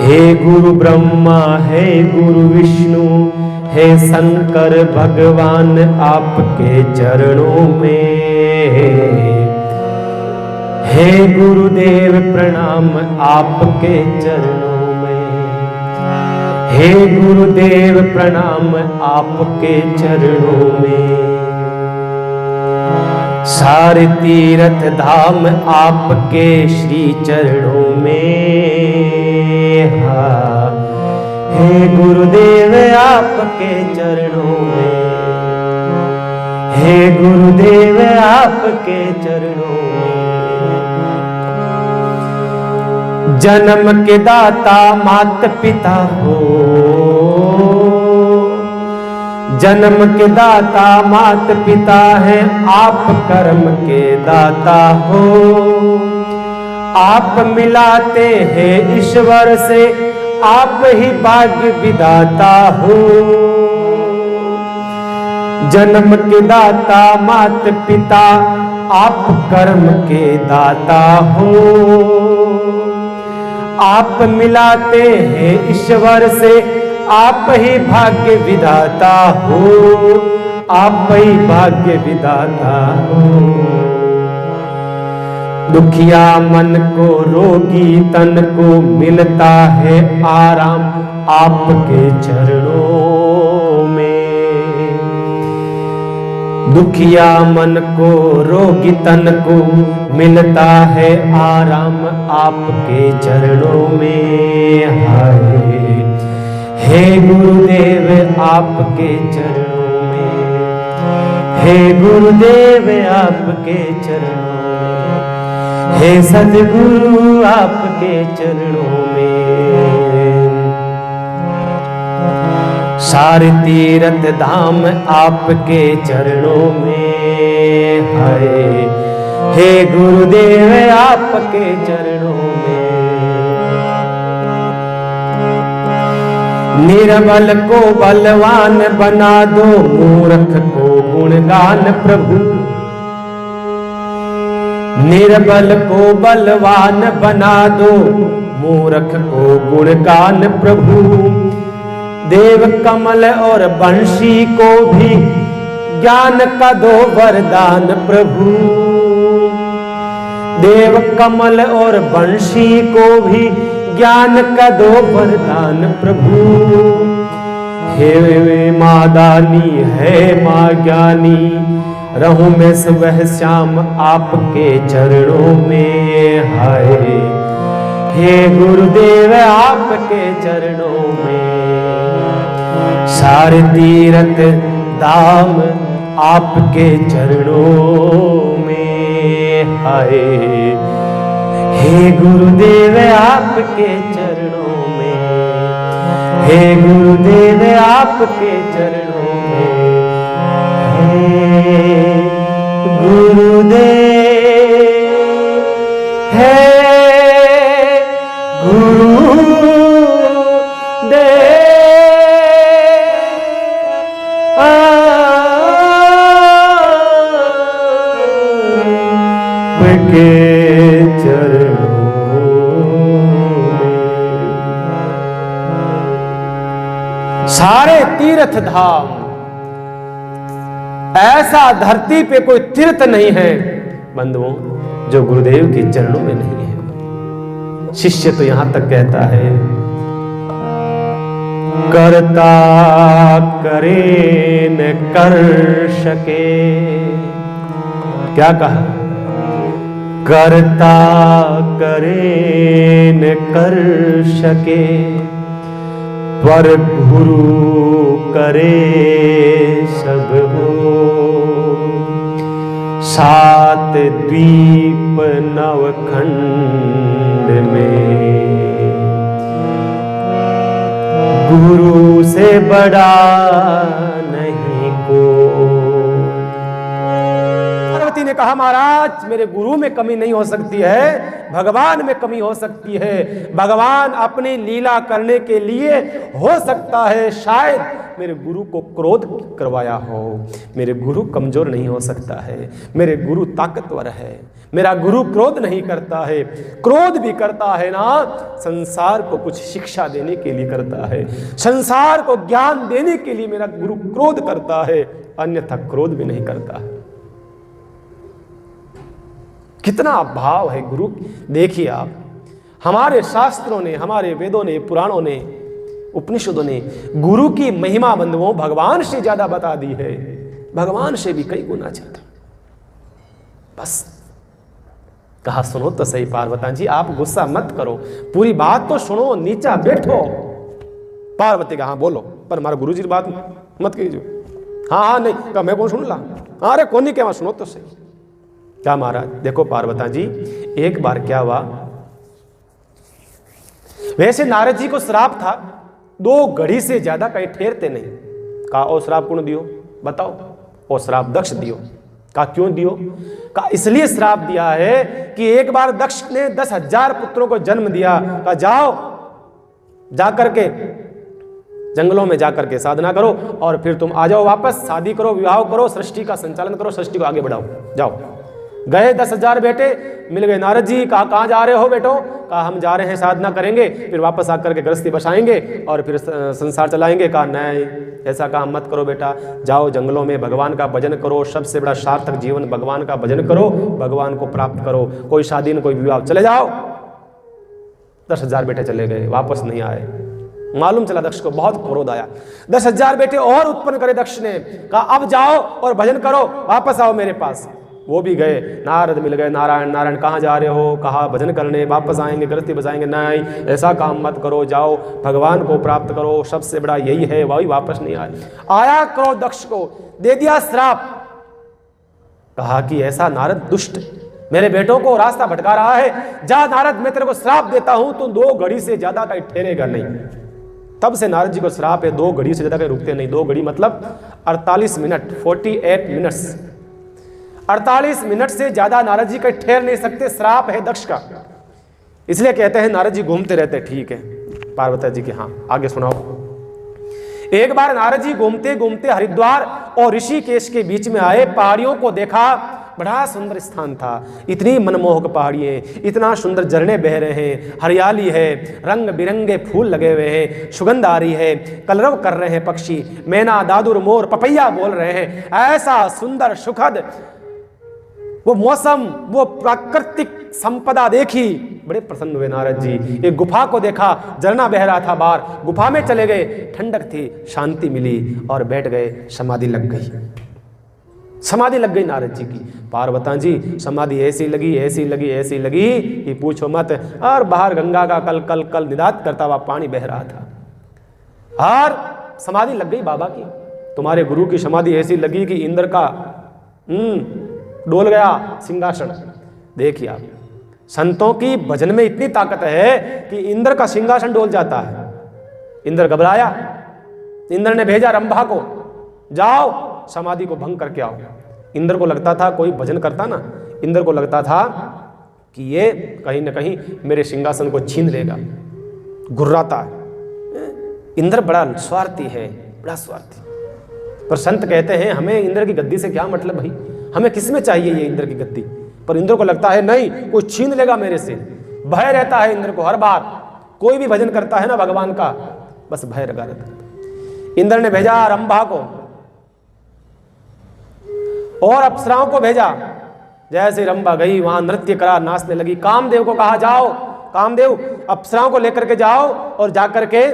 हे गुरु ब्रह्मा, हे गुरु विष्णु, हे शंकर भगवान आपके चरणों में, हे गुरुदेव प्रणाम आपके चरणों में, हे गुरुदेव प्रणाम आपके चरणों में। सारे तीर्थ धाम आपके श्री चरणों में। हाँ, हे गुरुदेव आपके चरणों में, हे गुरुदेव आपके चरणों में। जन्म के दाता माता पिता हो, जन्म के दाता माता पिता हैं आप, कर्म के दाता हो। आप मिलाते हैं ईश्वर से, आप ही भाग्य विधाता हो। जन्म के दाता माता पिता, आप कर्म के दाता हो। आप मिलाते हैं ईश्वर से, आप ही भाग्य विधाता हो, आप ही भाग्य विधाता हो। दुखिया मन को रोगी तन को मिलता है आराम आपके चरणों में। दुखिया मन को रोगी तन को मिलता है आराम आपके चरणों में। हाय, हे गुरुदेव आपके चरणों में, हे गुरुदेव आपके चरणों में, हे सद्गुरु आपके चरणों में। सारे तीर्थ धाम आपके चरणों में। हाय, हे गुरुदेव आपके चरणों में। निर्बल को बलवान बना दो, मूर्ख को गुणगान प्रभु। निर्बल को बलवान बना दो, मूर्ख को गुणगान प्रभु। देव कमल और बंशी को भी ज्ञान का दो वरदान प्रभु। देव कमल और बंशी को भी ज्ञान का दो वरदान प्रभु। हे माँ दानी है माँ ज्ञानी, रहूं मैं सुबह शाम आपके चरणों में। हाय, हे गुरुदेव आपके चरणों में। सारे तीर्थ धाम आपके चरणों में। हाय, हे गुरुदेव आपके चरणों में, हे गुरुदेव आपके चरणों में। हे गुरुदेव, हे गुरुदेव के चरणों में। सारे तीर्थ धाम, ऐसा धरती पे कोई तीर्थ नहीं है बंधुओं जो गुरुदेव के चरणों में नहीं है। शिष्य तो यहां तक कहता है, करता करे न कर सके। क्या कहा? करता करे न कर सके, पर गुरु करे सब हो। सात द्वीप नवखंड में गुरु से बड़ा नहीं को। पार्वती ने कहा, महाराज मेरे गुरु में कमी नहीं हो सकती है, भगवान में कमी हो सकती है। भगवान अपनी लीला करने के लिए हो सकता है शायद मेरे गुरु को क्रोध करवाया हो। मेरे गुरु कमजोर नहीं हो सकता है, मेरे गुरु ताकतवर है। मेरा गुरु क्रोध नहीं करता है, क्रोध भी करता है ना संसार को कुछ शिक्षा देने के लिए करता है, संसार को ज्ञान देने के लिए मेरा गुरु क्रोध करता है, अन्यथा क्रोध भी नहीं करता है। कितना भाव है गुरु। देखिए आप, हमारे शास्त्रों ने, हमारे वेदों ने, पुराणों ने, उपनिषदों ने गुरु की महिमा बंधुओं भगवान से ज्यादा बता दी है, भगवान से भी कई गुना ज्यादा। बस कहा सुनो तो सही पार्वता जी, आप गुस्सा मत करो, पूरी बात तो सुनो, नीचा बैठो। पार्वती कहा बोलो, पर हमारे गुरु जी की बात मत कीजिए। हाँ नहीं कहा, मैं कौन सुन ला, अरे कौन नहीं क्या, सुनो तो सही। क्या महाराज देखो पार्वता जी, एक बार क्या हुआ, वैसे नारद जी को श्राप था, 2 घड़ी से ज्यादा कहीं ठहरते नहीं। कहा ओ श्राप कौन दियो बताओ, ओ श्राप दक्ष दियो। कहा क्यों दियो? कहा इसलिए श्राप दिया है कि एक बार दक्ष ने 10,000 पुत्रों को जन्म दिया। कहा जाओ जाकर के जंगलों में जाकर के साधना करो और फिर तुम आ जाओ वापस, शादी करो, विवाह करो, सृष्टि का संचालन करो, सृष्टि को आगे बढ़ाओ, जाओ। गए 10,000 बेटे, मिल गए नारद जी। कहा कहाँ जा रहे हो बेटो? कहा हम जा रहे हैं साधना करेंगे, फिर वापस आकर के गृहस्थी बसाएंगे और फिर संसार चलाएंगे। कहा नहीं ऐसा काम मत करो बेटा, जाओ जंगलों में भगवान का भजन करो, सबसे बड़ा सार्थक जीवन भगवान का भजन करो, भगवान को प्राप्त करो, कोई शादी न कोई विवाह, चले जाओ। 10,000 बेटे चले गए, वापस नहीं आए। मालूम चला दक्ष को बहुत क्रोध आया, 10,000 बेटे और उत्पन्न करे दक्ष ने। कहा अब जाओ और भजन करो, वापस आओ मेरे पास। वो भी गए, नारद मिल गए, नारायण नारायण कहाँ जा रहे हो? कहा भजन करने, वापस आएंगे गृहस्थी बसाएंगे। नहीं ऐसा काम मत करो, जाओ भगवान को प्राप्त करो, सबसे बड़ा यही है। वही वापस नहीं आए। आया क्रोध दक्ष को, दे दिया श्राप। कहा कि ऐसा नारद दुष्ट मेरे बेटों को रास्ता भटका रहा है, जा नारद मैं तेरे को श्राप देता हूं, तू 2 घड़ी से ज्यादा कहीं ठहरेगा नहीं। तब से नारद जी को श्राप है, 2 घड़ी से ज्यादा कहीं रुकते नहीं। 2 घड़ी मतलब 48 मिनट, 48 मिनट्स, 48 मिनट से ज्यादा नारद जी कहीं ठहर नहीं सकते, श्राप है दक्ष का। इसलिए कहते हैं नारद जी घूमते रहते। ठीक है पार्वती जी की, हाँ आगे सुनाओ। एक बार नारद जी घूमते घूमते हरिद्वार और ऋषिकेश के बीच में आए, पहाड़ियों को देखा, बड़ा सुंदर स्थान था, इतनी मनमोहक पहाड़ियां, इतना सुंदर झरने बह रहे हैं, हरियाली है, रंग बिरंगे फूल लगे हुए हैं, सुगंध आ रही है, कलरव कर रहे हैं पक्षी, मैना दादुर मोर पपैया बोल रहे हैं। ऐसा सुंदर सुखद वो मौसम, वो प्राकृतिक संपदा देखी, बड़े प्रसन्न हुए नारद जी। एक गुफा को देखा, झरना बह रहा था बाहर, गुफा में चले गए, ठंडक थी, शांति मिली और बैठ गए, समाधि लग गई। समाधि लग गई नारद जी की। पार्वती जी समाधि ऐसी लगी, ऐसी लगी, ऐसी लगी कि पूछो मत। और बाहर गंगा का कल कल कल निदात करता हुआ पानी बह रहा था और समाधि लग गई बाबा की। तुम्हारे गुरु की समाधि ऐसी लगी कि इंद्र का डोल गया सिंहासन। देखिए आप, संतों की भजन में इतनी ताकत है कि इंद्र का सिंहासन डोल जाता है। इंद्र घबराया, इंद्र ने भेजा रंभा को, जाओ समाधि को भंग करके आओ। इंद्र को लगता था कोई भजन करता ना, इंद्र को लगता था कि ये कहीं ना कहीं मेरे सिंहासन को छीन लेगा, गुर्राता है। इंद्र बड़ा स्वार्थी है, बड़ा स्वार्थी। पर संत कहते हैं हमें इंद्र की गद्दी से क्या मतलब भाई, हमें किसमें चाहिए ये इंद्र की गद्दी। पर इंद्र को लगता है नहीं कोई छीन लेगा मेरे से, भय रहता है इंद्र को। हर बार कोई भी भजन करता है ना भगवान का, बस भय लगा रहता है। इंद्र ने भेजा रंभा को और अप्सराओं को भेजा। जैसे रंभा गई वहां नृत्य करा, नाचने लगी। कामदेव को कहा जाओ, कामदेव अप्सराओं को लेकर के जाओ और जाकर के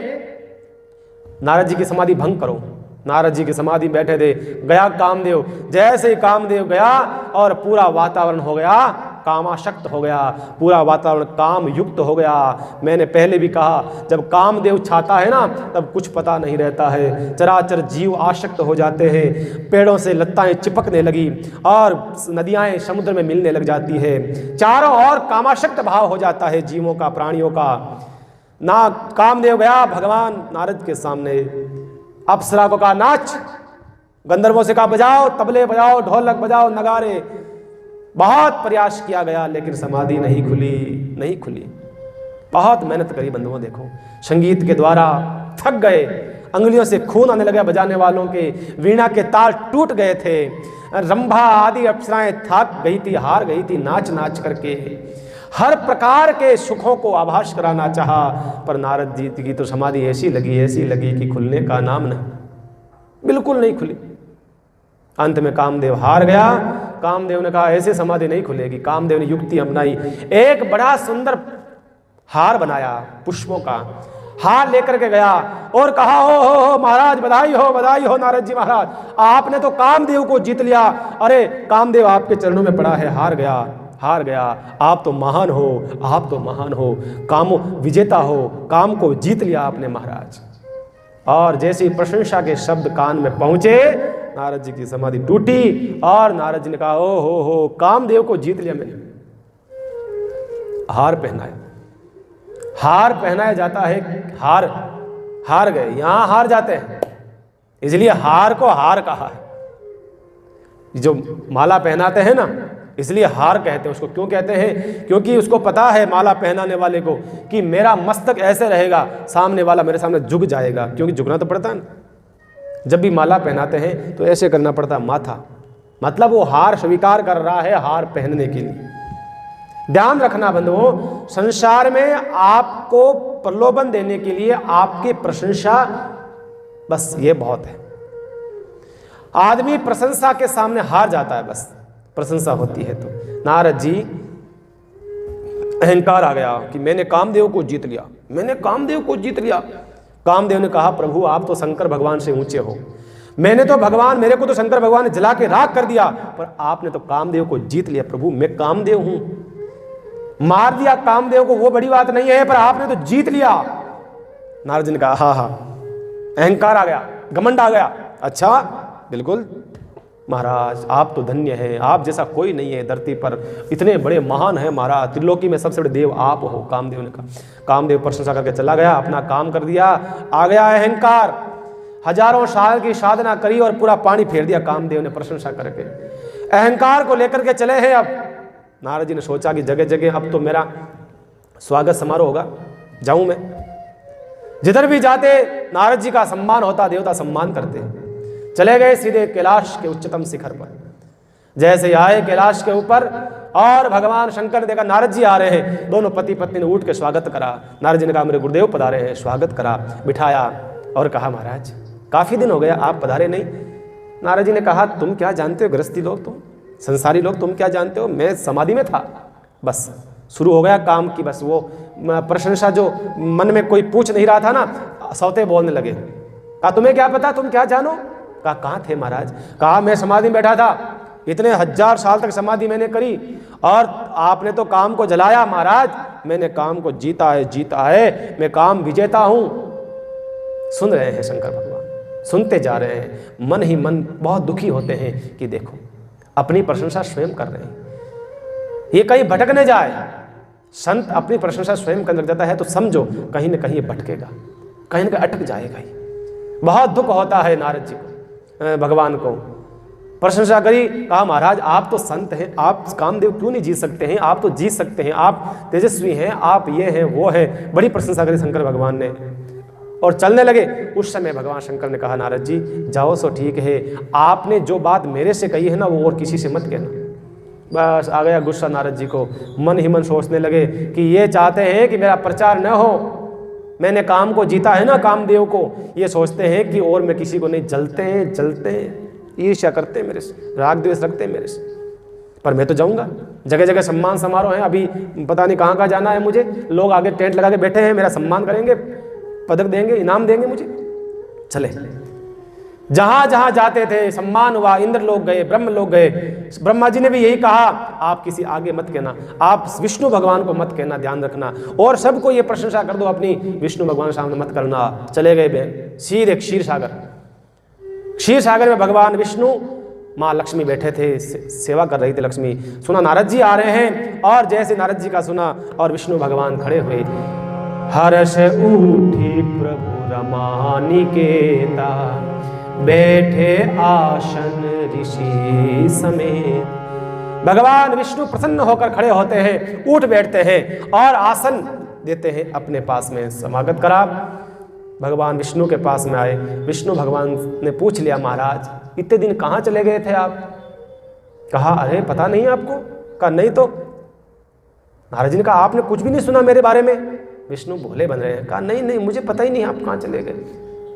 नारद जी की समाधि भंग करो। नारद जी की समाधि बैठे थे, गया कामदेव। जैसे ही कामदेव गया और पूरा वातावरण हो गया कामाशक्त हो गया, पूरा वातावरण काम युक्त हो गया। मैंने पहले भी कहा जब कामदेव छाता है ना तब कुछ पता नहीं रहता है, चराचर जीव आशक्त हो जाते हैं। पेड़ों से लताएं चिपकने लगी और नदियां समुद्र में मिलने लग जाती है। चारों ओर कामाशक्त भाव हो जाता है जीवों का, प्राणियों का। ना कामदेव गया भगवान नारद के सामने, अप्सरा को कहा नाच, गंधर्वों से कहा बजाओ, तबले बजाओ, ढोलक बजाओ, नगारे। बहुत प्रयास किया गया लेकिन समाधि नहीं खुली, नहीं खुली। बहुत मेहनत करी बंधुओं, देखो संगीत के द्वारा थक गए, अंगुलियों से खून आने लगा बजाने वालों के, वीणा के ताल टूट गए थे। रंभा आदि अप्सराएं थक गई थी, हार गई थी नाच नाच करके। हर प्रकार के सुखों को आभास कराना चाहा, पर नारद जी की तो समाधि ऐसी लगी कि खुलने का नाम नहीं, बिल्कुल नहीं खुली। अंत में कामदेव हार गया। कामदेव ने कहा ऐसे समाधि नहीं खुलेगी। कामदेव ने युक्ति अपनाई, एक बड़ा सुंदर हार बनाया, पुष्पों का हार लेकर के गया और कहा हो महाराज, बधाई हो नारद जी महाराज, आपने तो कामदेव को जीत लिया। अरे कामदेव आपके चरणों में पड़ा है, हार गया, आप तो महान हो, काम विजेता हो, काम को जीत लिया आपने महाराज। और जैसी प्रशंसा के शब्द कान में पहुंचे, नारद जी की समाधि टूटी और नारद जी ने कहा ओ हो कामदेव को जीत लिया मैंने। हार पहनाया जाता है, हार गए, यहां हार जाते हैं, इसलिए हार को हार कहा है। जो माला पहनाते हैं ना, इसलिए हार कहते हैं उसको। क्यों कहते हैं? क्योंकि उसको पता है माला पहनाने वाले को कि मेरा मस्तक ऐसे रहेगा, सामने वाला मेरे सामने झुक जाएगा, क्योंकि झुकना तो पड़ता है ना। जब भी माला पहनाते हैं तो ऐसे करना पड़ता है माथा, मतलब वो हार स्वीकार कर रहा है हार पहनने के लिए। ध्यान रखना बंधुओं, संसार में आपको प्रलोभन देने के लिए आपकी प्रशंसा, बस ये बहुत है। आदमी प्रशंसा के सामने हार जाता है, बस प्रशंसा होती है तो। नारद जी अहंकार आ गया कि मैंने कामदेव को जीत लिया। कामदेव ने कहा प्रभु आप तो शंकर भगवान से ऊंचे हो, मेरे को तो शंकर भगवान ने जला के राख कर दिया, पर आपने तो कामदेव को जीत लिया। प्रभु मैं कामदेव हूं, मार दिया कामदेव को, वो बड़ी बात नहीं है, पर आपने तो जीत लिया। नारद जी ने कहा हाँ, अहंकार आ गया, घमंड आ गया। अच्छा बिल्कुल महाराज, आप तो धन्य हैं, आप जैसा कोई नहीं है धरती पर, इतने बड़े महान हैं महाराज, त्रिलोकी में सबसे बड़े देव आप हो। कामदेव ने कहा। कामदेव प्रशंसा करके चला गया, अपना काम कर दिया। आ गया अहंकार, हजारों साल की साधना करी और पूरा पानी फेर दिया कामदेव ने प्रशंसा करके। अहंकार को लेकर के चले हैं। अब नारद जी ने सोचा कि जगह जगह अब तो मेरा स्वागत समारोह होगा, जाऊं मैं। जिधर भी जाते नारद जी का सम्मान होता, देवता सम्मान करते। चले गए सीधे कैलाश के उच्चतम शिखर पर। जैसे आए कैलाश के ऊपर और भगवान शंकर ने देखा नारद जी आ रहे हैं, दोनों पति पत्नी ने उठ के स्वागत करा। नारद जी ने कहा मेरे गुरुदेव पधारे हैं, स्वागत करा, बिठाया और कहा महाराज काफी दिन हो गया आप पधारे नहीं। नारद जी ने कहा तुम क्या जानते हो, गृहस्थी लोग, तुम संसारी लोग, तुम क्या जानते हो, मैं समाधि में था। बस शुरू हो गया काम की, बस वो प्रशंसा जो मन में कोई पूछ नहीं रहा था ना, सौते बोलने लगे। कहा तुम्हें क्या पता, तुम क्या जानो। कहा कहाँ थे महाराज। कहा मैं समाधि में बैठा था, इतने 1000 साल तक समाधि मैंने करी और आपने तो काम को जलाया महाराज। मैंने काम को जीता है, मैं काम विजेता हूं। सुन रहे हैं शंकर भगवान, सुनते जा रहे हैं, मन ही मन बहुत दुखी होते हैं कि देखो अपनी प्रशंसा स्वयं कर रहे हैं, ये कहीं भटकने जाए। संत अपनी प्रशंसा स्वयं करने लग जाता है तो समझो कहीं ना कहीं ये भटकेगा, कहीं ना कहीं अटक जाएगा ही। बहुत दुख होता है नारद जी को, भगवान को। प्रशंसा करी, कहा महाराज आप तो संत हैं, आप कामदेव क्यों नहीं जीत सकते हैं, आप तो जीत सकते हैं, आप तेजस्वी हैं, आप ये हैं वो हैं। बड़ी प्रशंसा करी शंकर भगवान ने और चलने लगे। उस समय भगवान शंकर ने कहा नारद जी जाओ सो ठीक है, आपने जो बात मेरे से कही है ना वो और किसी से मत कहना। बस आ गया गुस्सा नारद जी को। मन ही मन सोचने लगे कि ये चाहते हैं कि मेरा प्रचार न हो, मैंने काम को जीता है ना कामदेव को, ये सोचते हैं कि और मैं किसी को नहीं। जलते हैं, ईर्ष्या करते हैं मेरे से, राग द्वेष रखते हैं मेरे से। पर मैं तो जाऊंगा, जगह जगह सम्मान समारोह है, अभी पता नहीं कहाँ कहाँ जाना है मुझे। लोग आगे टेंट लगा के बैठे हैं, मेरा सम्मान करेंगे, पदक देंगे, इनाम देंगे मुझे। चले जहां जहां जाते थे सम्मान हुआ। इंद्र लोग गए, ब्रह्म लोग गए। ब्रह्मा जी ने भी यही कहा आप किसी आगे मत कहना, आप विष्णु भगवान को मत कहना, ध्यान रखना, और सबको ये प्रशंसा कर दो अपनी, विष्णु भगवान सामने मत करना। चले गए बहन सीधे क्षीर सागर में भगवान विष्णु, माँ लक्ष्मी बैठे थे, सेवा कर रही थी लक्ष्मी। सुना नारद जी आ रहे हैं, और जैसे नारद जी का सुना और विष्णु भगवान खड़े हुए। हर्ष उठी प्रभु रमानिकेता, बैठे आसन ऋषि समेत। भगवान विष्णु प्रसन्न होकर खड़े होते हैं, उठ बैठते हैं और आसन देते हैं अपने पास में। समागत करा, भगवान विष्णु के पास में आए। विष्णु भगवान ने पूछ लिया महाराज इतने दिन कहाँ चले गए थे आप। कहा अरे पता नहीं आपको। कहा नहीं तो। नारद जी ने कहा आपने कुछ भी नहीं सुना मेरे बारे में। विष्णु भोले बन रहे हैं। कहा नहीं नहीं मुझे पता ही नहीं आप कहाँ चले गए।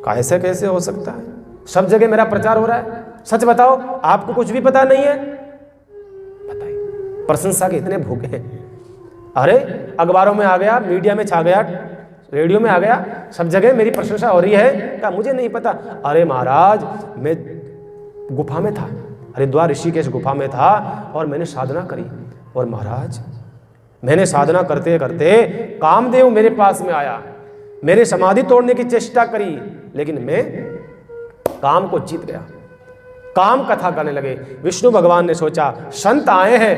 कहा ऐसे कैसे हो सकता है, सब जगह मेरा प्रचार हो रहा है। सच बताओ, आपको कुछ भी पता नहीं है? बताइए, प्रशंसा के इतने भूखे हैं। अरे अखबारों में आ गया, मीडिया में छा गया, रेडियो में आ गया, सब जगह मेरी प्रशंसा हो रही है। क्या मुझे नहीं पता? अरे महाराज, मैं गुफा में था, हरिद्वार ऋषिकेश गुफा में था और मैंने साधना करी, और महाराज मैंने साधना करते करते कामदेव मेरे पास में आया, मेरे समाधि तोड़ने की चेष्टा करी, लेकिन मैं काम को जीत गया। काम कथा करने लगे। विष्णु भगवान ने सोचा संत आए हैं,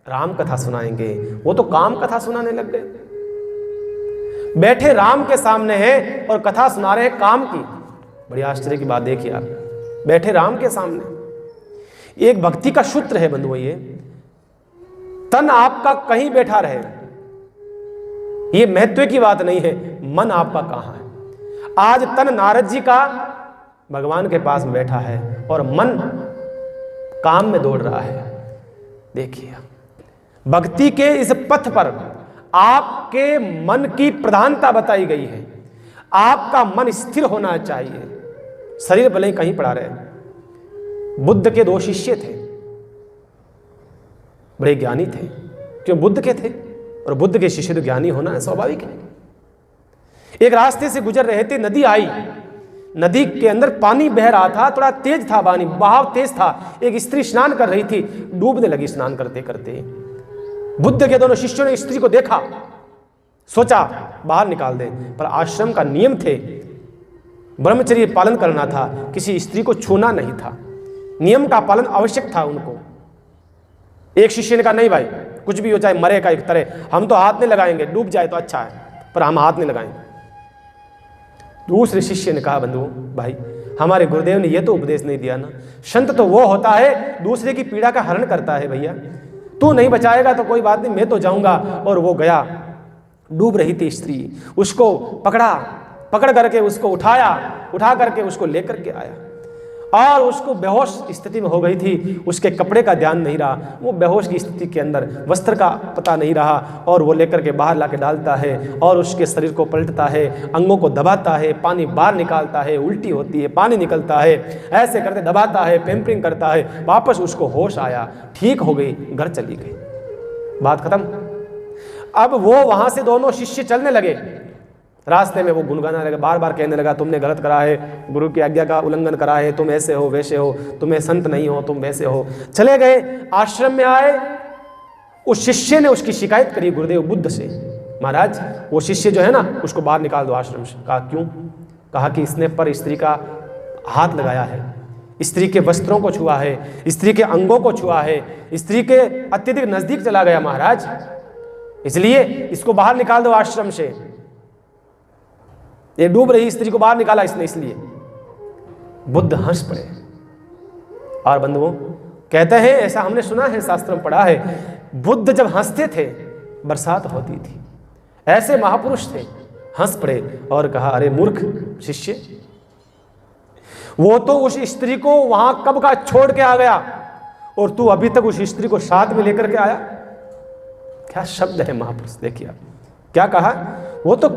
राम कथा सुनाएंगे, वो तो काम कथा सुनाने लग गए। बैठे राम के सामने हैं और कथा सुना रहे हैं काम की। बड़ी आश्चर्य की बात देखिए आप, बैठे राम के सामने। एक भक्ति का सूत्र है बंधुओं, ये तन आपका कहीं बैठा रहे, ये महत्व की बात नहीं है, मन आपका कहां है। आज तन नारद जी का भगवान के पास में बैठा है और मन काम में दौड़ रहा है। देखिए, भक्ति के इस पथ पर आपके मन की प्रधानता बताई गई है। आपका मन स्थिर होना चाहिए, शरीर भले ही कहीं पड़ा रहे। बुद्ध के 2 शिष्य थे, बड़े ज्ञानी थे, क्यों बुद्ध के थे, और बुद्ध के शिष्य तो ज्ञानी होना स्वाभाविक है। एक रास्ते से गुजर रहे थे, नदी आई, नदी के अंदर पानी बह रहा था, थोड़ा तेज था पानी, बहाव तेज था। एक स्त्री स्नान कर रही थी, डूबने लगी स्नान करते करते। बुद्ध के दोनों शिष्यों ने स्त्री को देखा, सोचा बाहर निकाल दें, पर आश्रम का नियम थे, ब्रह्मचर्य पालन करना था, किसी स्त्री को छूना नहीं था, नियम का पालन आवश्यक था उनको। एक शिष्य ने कहा नहीं भाई, कुछ भी हो जाए, मरे का एक तरह, हम तो हाथ नहीं लगाएंगे, डूब जाए तो अच्छा है, पर हम हाथ नहीं लगाएंगे। दूसरे शिष्य ने कहा बंधु भाई, हमारे गुरुदेव ने यह तो उपदेश नहीं दिया ना, संत तो वो होता है दूसरे की पीड़ा का हरण करता है। भैया तू नहीं बचाएगा तो कोई बात नहीं, मैं तो जाऊंगा। और वो गया, डूब रही थी स्त्री, उसको पकड़ करके उसको उठा करके उसको लेकर के आया, और उसको बेहोश स्थिति में हो गई थी। उसके कपड़े का ध्यान नहीं रहा, वो बेहोश की स्थिति के अंदर वस्त्र का पता नहीं रहा, और वो लेकर के बाहर लाके डालता है और उसके शरीर को पलटता है, अंगों को दबाता है, पानी बाहर निकालता है, उल्टी होती है, पानी निकलता है, ऐसे करते दबाता है, पैम्परिंग करता है, वापस उसको होश आया, ठीक हो गई, घर चली गई, बात खत्म। अब वो वहां से दोनों शिष्य चलने लगे, रास्ते में वो गुनगुनाने लगा, बार बार कहने लगा तुमने गलत करा है, गुरु की आज्ञा का उल्लंघन करा है, तुम ऐसे हो वैसे हो, तुम्हें संत नहीं हो, तुम वैसे हो। चले गए, आश्रम में आए, उस शिष्य ने उसकी शिकायत करी गुरुदेव बुद्ध से, महाराज वो शिष्य जो है ना उसको बाहर निकाल दो आश्रम से। कहा क्यों? कहा कि इसने पर स्त्री का हाथ लगाया है, स्त्री के वस्त्रों को छुआ है, स्त्री के अंगों को छुआ है, स्त्री के अत्यधिक नजदीक चला गया महाराज, इसलिए इसको बाहर निकाल दो आश्रम से। ये डूब रही स्त्री को बाहर निकाला इसने, इसलिए। बुद्ध हंस पड़े। और बंधुओं कहते हैं, ऐसा हमने सुना है, शास्त्र में पढ़ा है, बुद्ध जब हंसते थे बरसात होती थी। ऐसे महापुरुष थे, हंस पड़े और कहा अरे मूर्ख शिष्य, वो तो उस स्त्री को वहां कब का छोड़ के आ गया और तू अभी तक उस स्त्री को साथ में लेकर के आया। क्या शब्द है महापुरुष, देखिए आप क्या कहा। वो तो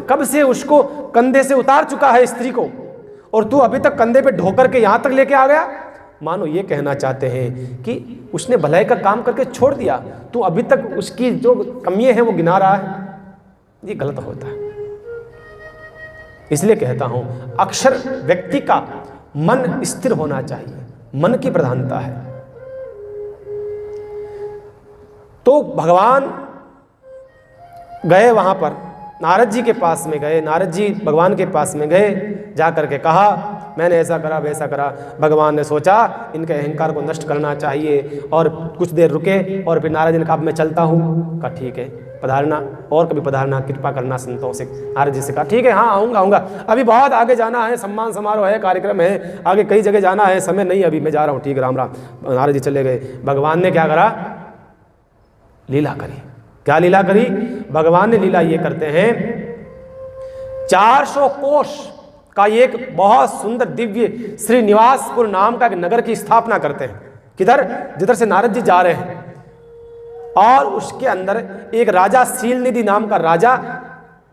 कब से उसको कंधे से उतार चुका है स्त्री को, और तू अभी तक कंधे पे ढोकर के यहां तक लेके आ गया। मानो ये कहना चाहते हैं कि उसने भलाई का काम करके छोड़ दिया, तू अभी तक उसकी जो कमियां हैं वो गिना रहा है। ये गलत होता है। इसलिए कहता हूं, अक्षर व्यक्ति का मन स्थिर होना चाहिए, मन की प्रधानता है। तो भगवान गए वहां पर, नारद जी के पास में गए, नारद जी भगवान के पास में गए, जाकर के कहा मैंने ऐसा करा वैसा करा। भगवान ने सोचा इनके अहंकार को नष्ट करना चाहिए, और कुछ देर रुके, और फिर नारद जी ने कहा मैं चलता हूँ। कहा ठीक है पधारना, और कभी पधारना, कृपा करना संतों से। नारद जी से कहा ठीक है, हाँ आऊँगा, अभी बहुत आगे जाना है, सम्मान समारोह है, कार्यक्रम है, आगे कई जगह जाना है, समय नहीं अभी, मैं जा रहा हूँ, ठीक राम राम। नारद जी चले गए। भगवान ने क्या करा? लीला करी। क्या लीला करी? भगवान ने लीला ये करते हैं, 400 कोष का एक बहुत सुंदर दिव्य श्रीनिवासपुर नाम का एक नगर की स्थापना करते हैं। किधर? जिधर से नारद जी जा रहे हैं। और उसके अंदर एक राजा शीलनिधि नाम का राजा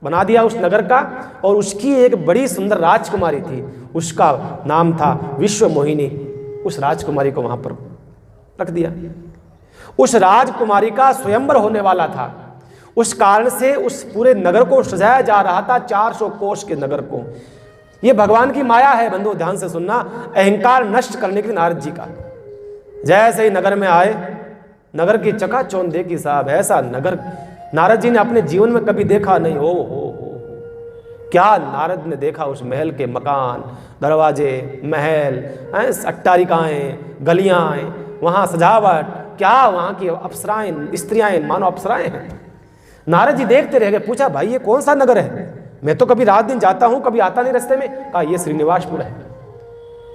बना दिया उस नगर का, और उसकी एक बड़ी सुंदर राजकुमारी थी, उसका नाम था विश्व मोहिनी। उस राजकुमारी को वहां पर रख दिया। उस राजकुमारी का स्वयंवर होने वाला था, उस कारण से उस पूरे नगर को सजाया जा रहा था, 400 कोष के नगर को। ये भगवान की माया है बंधु, ध्यान से सुनना। अहंकार नष्ट करने के लिए नारद जी का जैसे ही नगर में आए, नगर की चकाचौंध देखी साहब, ऐसा नगर नारद जी ने अपने जीवन में कभी देखा नहीं। हो क्या नारद ने देखा उस महल के मकान, दरवाजे, महल, अट्टारिकाएं, गलियां, वहां सजावट, क्या वहां की अप्सराएं, स्त्रियां मानो अप्सराएं हैं। नारद जी देखते रह गए। पूछा भाई ये कौन सा नगर है, मैं तो कभी रात दिन जाता हूं, कभी आता नहीं रास्ते में। कहा ये श्रीनिवासपुर है।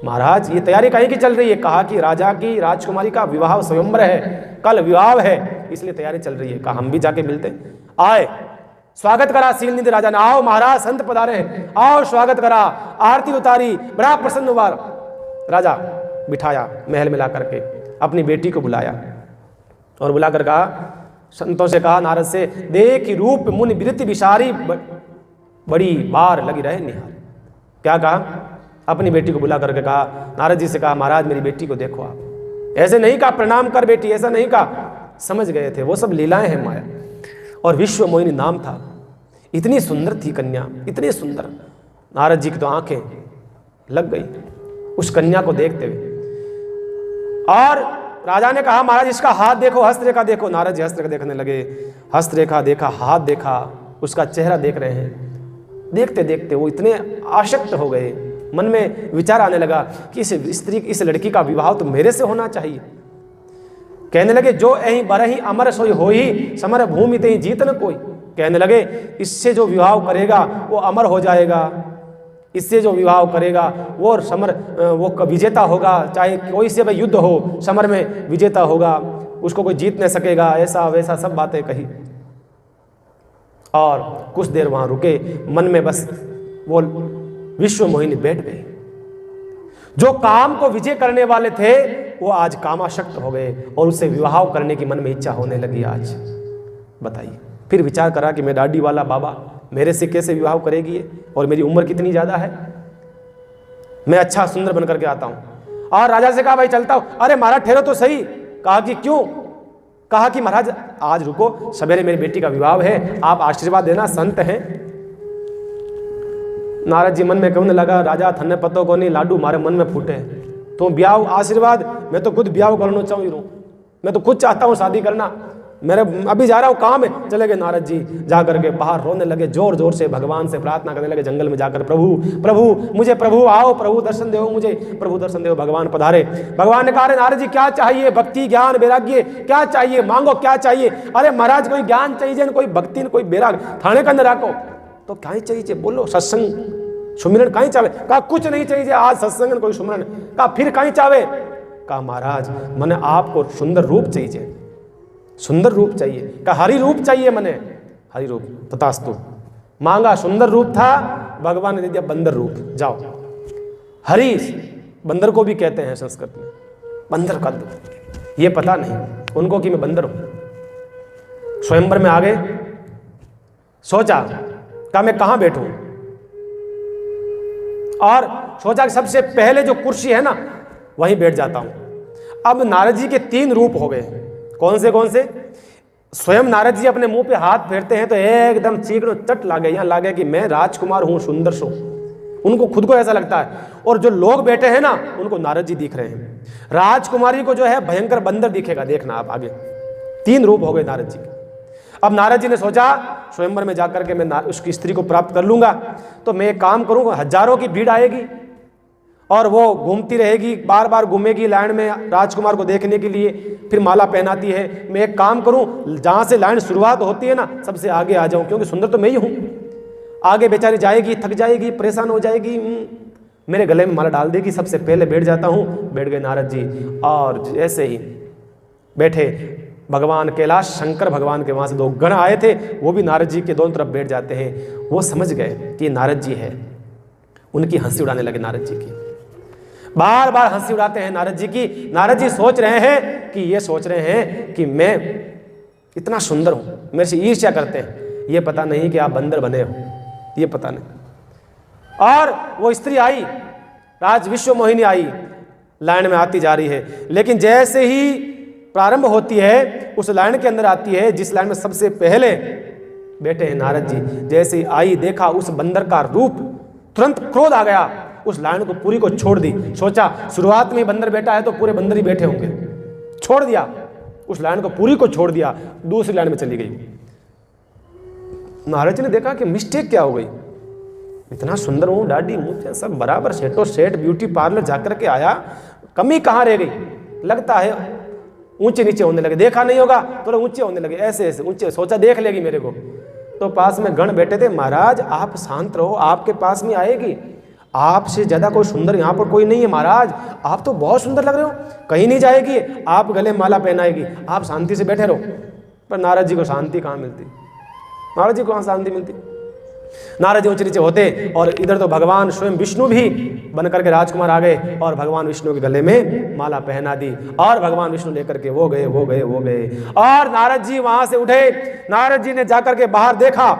महाराज ये तैयारी कहीं की चल रही है? कहा कि राजा की राजकुमारी का विवाह स्वयंवर है, कल विवाह है, इसलिए तैयारी चल रही है। कहा हम भी जाके मिलते। आए, स्वागत करा शीलनिधि राजा ने। आओ महाराज, संत पधारे हैं, आओ स्वागत करा, आरती उतारी, बड़ा प्रसन्न हुआ। राजा बिठाया महल में ला करके, अपनी बेटी को बुलाया और बुलाकर कहा, संतों से कहा नारद से, देख रूप मुनि विरति विसारी, बड़ी बार लगी रहे निहार। क्या कहा? अपनी बेटी को बुला करके कहा, नारद जी से कहा, महाराज मेरी बेटी को देखो आप। ऐसे नहीं कहा प्रणाम कर बेटी, ऐसा नहीं कहा, समझ गए थे वो सब लीलाएं हैं माया। और विश्व मोहिनी नाम था। इतनी सुंदर थी कन्या, इतनी सुंदर। नारद जी की तो आंखें लग गई उस कन्या को देखते हुए। और राजा ने कहा, महाराज इसका हाथ देखो, हस्तरेखा देखो। नारद जी हस्तरेखा देखने लगे, हस्तरेखा देखा, हाथ देखा, उसका चेहरा देख रहे हैं। देखते देखते वो इतने आसक्त हो गए, मन में विचार आने लगा कि इस स्त्री, इस लड़की का विवाह तो मेरे से होना चाहिए। कहने लगे, जो यही बरही अमर सोई होई, समर भूमि ते जीत न कोई। कहने लगे, इससे जो विवाह करेगा वो अमर हो जाएगा, इससे जो विवाह करेगा वो समर, वो विजेता होगा, चाहे कोई से भी युद्ध हो, समर में विजेता होगा, उसको कोई जीत नहीं सकेगा, ऐसा वैसा सब बातें कही। और कुछ देर वहां रुके, मन में बस वो विश्व मोहिनी बैठ गए। जो काम को विजय करने वाले थे वो आज कामाशक्त हो गए और उससे विवाह करने की मन में इच्छा होने लगी। आज बताइए, फिर विचार करा कि मैं दाढ़ी वाला बाबा, मेरे से कैसे विवाह करेगी ये, और मेरी उम्र कितनी ज्यादा है, मैं अच्छा सुंदर बन करके आता हूं। और राजा से कहा, भाई चलता हूं। अरे महाराज ठहरो तो सही। कहा कि क्यों? कहा कि महाराज आज रुको, सवेरे मेरी बेटी का विवाह है, आप आशीर्वाद देना, संत हैं। नारद जी मन में कहने लगा, राजा थन्ने पतो को नहीं, लाडू मारे मन में फूटे, तो ब्याह आशीर्वाद, मैं तो खुद ब्याह करना चाहूँ, मैं तो खुद चाहता हूँ शादी करना, मेरे अभी जा रहा हूँ काम है। चले गए नारद जी, जा करके बाहर रोने लगे, जोर जोर से भगवान से प्रार्थना करने लगे। जंगल में जाकर, प्रभु प्रभु मुझे, प्रभु आओ, प्रभु दर्शन दो मुझे, प्रभु दर्शन दो। भगवान पधारे। भगवान ने कहा, नारद जी क्या चाहिए? भक्ति ज्ञान वैराग्य क्या चाहिए? मांगो, क्या चाहिए? अरे महाराज कोई ज्ञान चाहिए, कोई भक्ति, कोई वैराग, थाने के अंदर रखो तो क्या चाहिए? बोलो, सत्संग सुमिरन कहीं चाहे? कहा कुछ नहीं चाहिए आज सत्संग कोई सुमिरन। कहा फिर कहीं चाहे? कहा महाराज मैंने आपको सुंदर रूप चाहिए, सुंदर रूप चाहिए। कहा हरि रूप चाहिए, मैंने हरि रूप। तथास्तु, मांगा सुंदर रूप था, भगवान ने दे दिया बंदर रूप। जाओ। हरि बंदर को भी कहते हैं संस्कृत में, बंदर का ये पता नहीं उनको कि मैं बंदर हूं। स्वयंवर में आ गए, सोचा कहा मैं कहां बैठूं, और सोचा कि सबसे पहले जो कुर्सी है ना वहीं बैठ जाता हूं। अब नारद जी के 3 रूप हो गए। कौन से कौन से? स्वयं नारद जी अपने मुंह पे हाथ फेरते हैं तो एकदम चीकड़ो चट लागे, यहां लागे कि मैं राजकुमार हूं, सुंदर सो, उनको खुद को ऐसा लगता है। और जो लोग बैठे हैं ना उनको नारद जी दिख रहे हैं। राजकुमारी को जो है भयंकर बंदर दिखेगा, देखना आप आगे। 3 रूप हो गए नारद जी के। अब नारद जी ने सोचा स्वयंवर में जाकर के मैं उसकी स्त्री को प्राप्त कर लूंगा, तो मैं एक काम करूंगा, हजारों की भीड़ आएगी और वो घूमती रहेगी, बार बार घूमेगी लाइन में राजकुमार को देखने के लिए, फिर माला पहनाती है। मैं एक काम करूं, जहां से लाइन शुरुआत होती है ना सबसे आगे आ जाऊं, क्योंकि सुंदर तो मैं ही हूं। आगे बेचारी जाएगी, थक जाएगी, परेशान हो जाएगी, मेरे गले में माला डाल देगी, सबसे पहले बैठ जाता हूं। बैठ गए नारद जी, और जैसे ही बैठे भगवान कैलाश शंकर भगवान के वहां से 2 गण आए थे, वो भी नारद जी के दोनों तरफ बैठ जाते हैं। वो समझ गए कि नारद जी है, उनकी हंसी उड़ाने लगे नारद जी की, बार बार हंसी उड़ाते हैं नारद जी की। नारद जी सोच रहे हैं कि ये सोच रहे हैं कि मैं इतना सुंदर हूं, मेरे से ईर्ष्या करते हैं, ये पता नहीं कि आप बंदर बने हो, ये पता नहीं। और वो स्त्री आई, राज विश्व मोहिनी आई, लाइन में आती जा रही है। लेकिन जैसे ही प्रारंभ होती है उस लाइन के अंदर आती है जिस लाइन में सबसे पहले बैठे हैं नारद जी, जैसे ही आई देखा उस बंदर का रूप, तुरंत क्रोध आ गया, उस लाइन को पूरी को छोड़ दी। सोचा शुरुआत में ही बंदर बैठा है तो पूरे बंदर ही बैठे होंगे, छोड़ दिया, उस लाइन को पूरी को छोड़ दिया, दूसरी लाइन में चली गई। नारद जी ने देखा कि मिस्टेक क्या हो गई, इतना सुंदर हूँ, दाढ़ी मूंछ सब बराबर, सेटो सेट ब्यूटी पार्लर जाकर के आया, कमी कहाँ रह गई, लगता है ऊंचे नीचे होने लगे, देखा नहीं होगा थोड़ा ऊंचे होने लगे, ऐसे ऐसे ऊंचे, सोचा देख लेगी मेरे को। तो पास में गण बैठे थे, महाराज आप शांत रहो, आपके पास नहीं आएगी, आपसे ज्यादा कोई सुंदर यहाँ पर कोई नहीं है महाराज, आप तो बहुत सुंदर लग रहे हो, कहीं नहीं जाएगी, आप गले माला पहनाएगी, आप शांति से बैठे रहो। पर नारद जी को शांति कहाँ मिलती, नारद जी को कहाँ शांति मिलती। नारद जी ऊंचे नीचे होते और इधर तो भगवान स्वयं विष्णु भी बन करके राजकुमार आ गए और भगवान विष्णु के गले में माला पहना दी और भगवान विष्णु लेकर के वो गए और नारद जी वहां से उठे। नारद जी ने जाकर के बाहर देखा,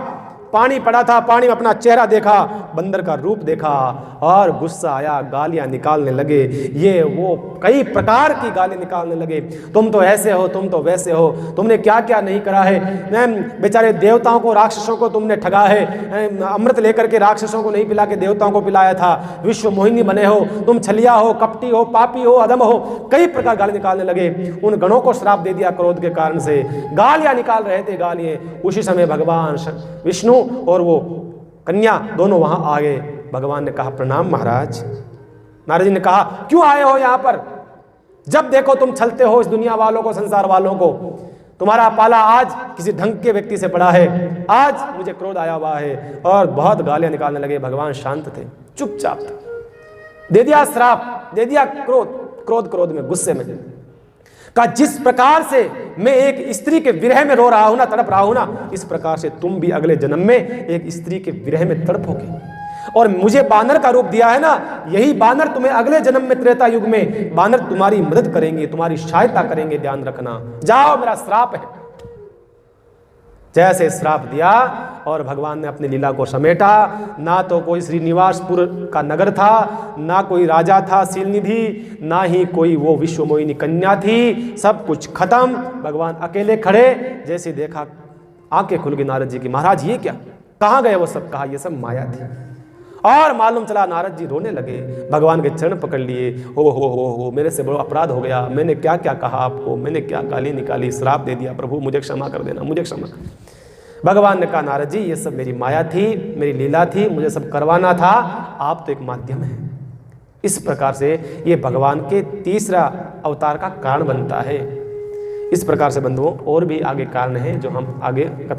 पानी पड़ा था, पानी में अपना चेहरा देखा, बंदर का रूप देखा और गुस्सा आया, गालियां निकालने लगे, ये वो कई प्रकार की गालियां निकालने लगे, तुम तो ऐसे हो, तुम तो वैसे हो, तुमने क्या क्या नहीं करा है, बेचारे देवताओं को राक्षसों को तुमने ठगा है, अमृत लेकर के राक्षसों को नहीं पिला के देवताओं को पिलाया था, विश्व मोहिनी बने हो, तुम छलिया हो, कपटी हो, पापी हो, अधम हो, कई प्रकार गाली निकालने लगे। उन गणों को श्राप दे दिया क्रोध के कारण से, गालियां निकाल रहे थे गालियां। उसी समय भगवान विष्णु और वो कन्या दोनों वहां आ गए। भगवान ने कहा प्रणाम महाराज। नारद जी ने कहा क्यों आए हो यहां पर, जब देखो तुम छलते हो इस दुनिया वालों को, संसार वालों को, तुम्हारा पाला आज किसी ढंग के व्यक्ति से पड़ा है, आज मुझे क्रोध आया हुआ है। और बहुत गालियां निकालने लगे। भगवान शांत थे, चुपचाप थे, दे दिया श्राप, दे दिया क्रोध में, गुस्से में, का जिस प्रकार से मैं एक स्त्री के विरह में रो रहा हूं ना, तड़प रहा हूं ना, इस प्रकार से तुम भी अगले जन्म में एक स्त्री के विरह में तड़पोगे। और मुझे बानर का रूप दिया है ना, यही बानर तुम्हें अगले जन्म में त्रेता युग में बानर तुम्हारी मदद करेंगे, तुम्हारी सहायता करेंगे, ध्यान रखना। जाओ, मेरा श्राप है। जैसे श्राप दिया और भगवान ने अपनी लीला को समेटा। ना तो कोई श्रीनिवासपुर का नगर था, ना कोई राजा था शीलनिधि, ना ही कोई वो विश्वमोहिनी कन्या थी, सब कुछ खत्म। भगवान अकेले खड़े, जैसे देखा आंखें खुल गई नारद जी की, महाराज ये क्या, कहाँ गए वो सब, कहा ये सब माया थी। और मालूम चला नारद जी रोने लगे, भगवान के चरण पकड़ लिए, हो मेरे से बड़ा अपराध हो गया, मैंने क्या क्या कहा आपको, मैंने क्या गाली निकाली, श्राप दे दिया, प्रभु मुझे क्षमा कर देना, मुझे क्षमा कर। भगवान ने कहा नारद जी ये सब मेरी माया थी, मेरी लीला थी, मुझे सब करवाना था, आप तो एक माध्यम है। इस प्रकार से ये भगवान के तीसरा अवतार का कारण बनता है। इस प्रकार से बंधुओं और भी आगे कारण है जो हम आगे कथा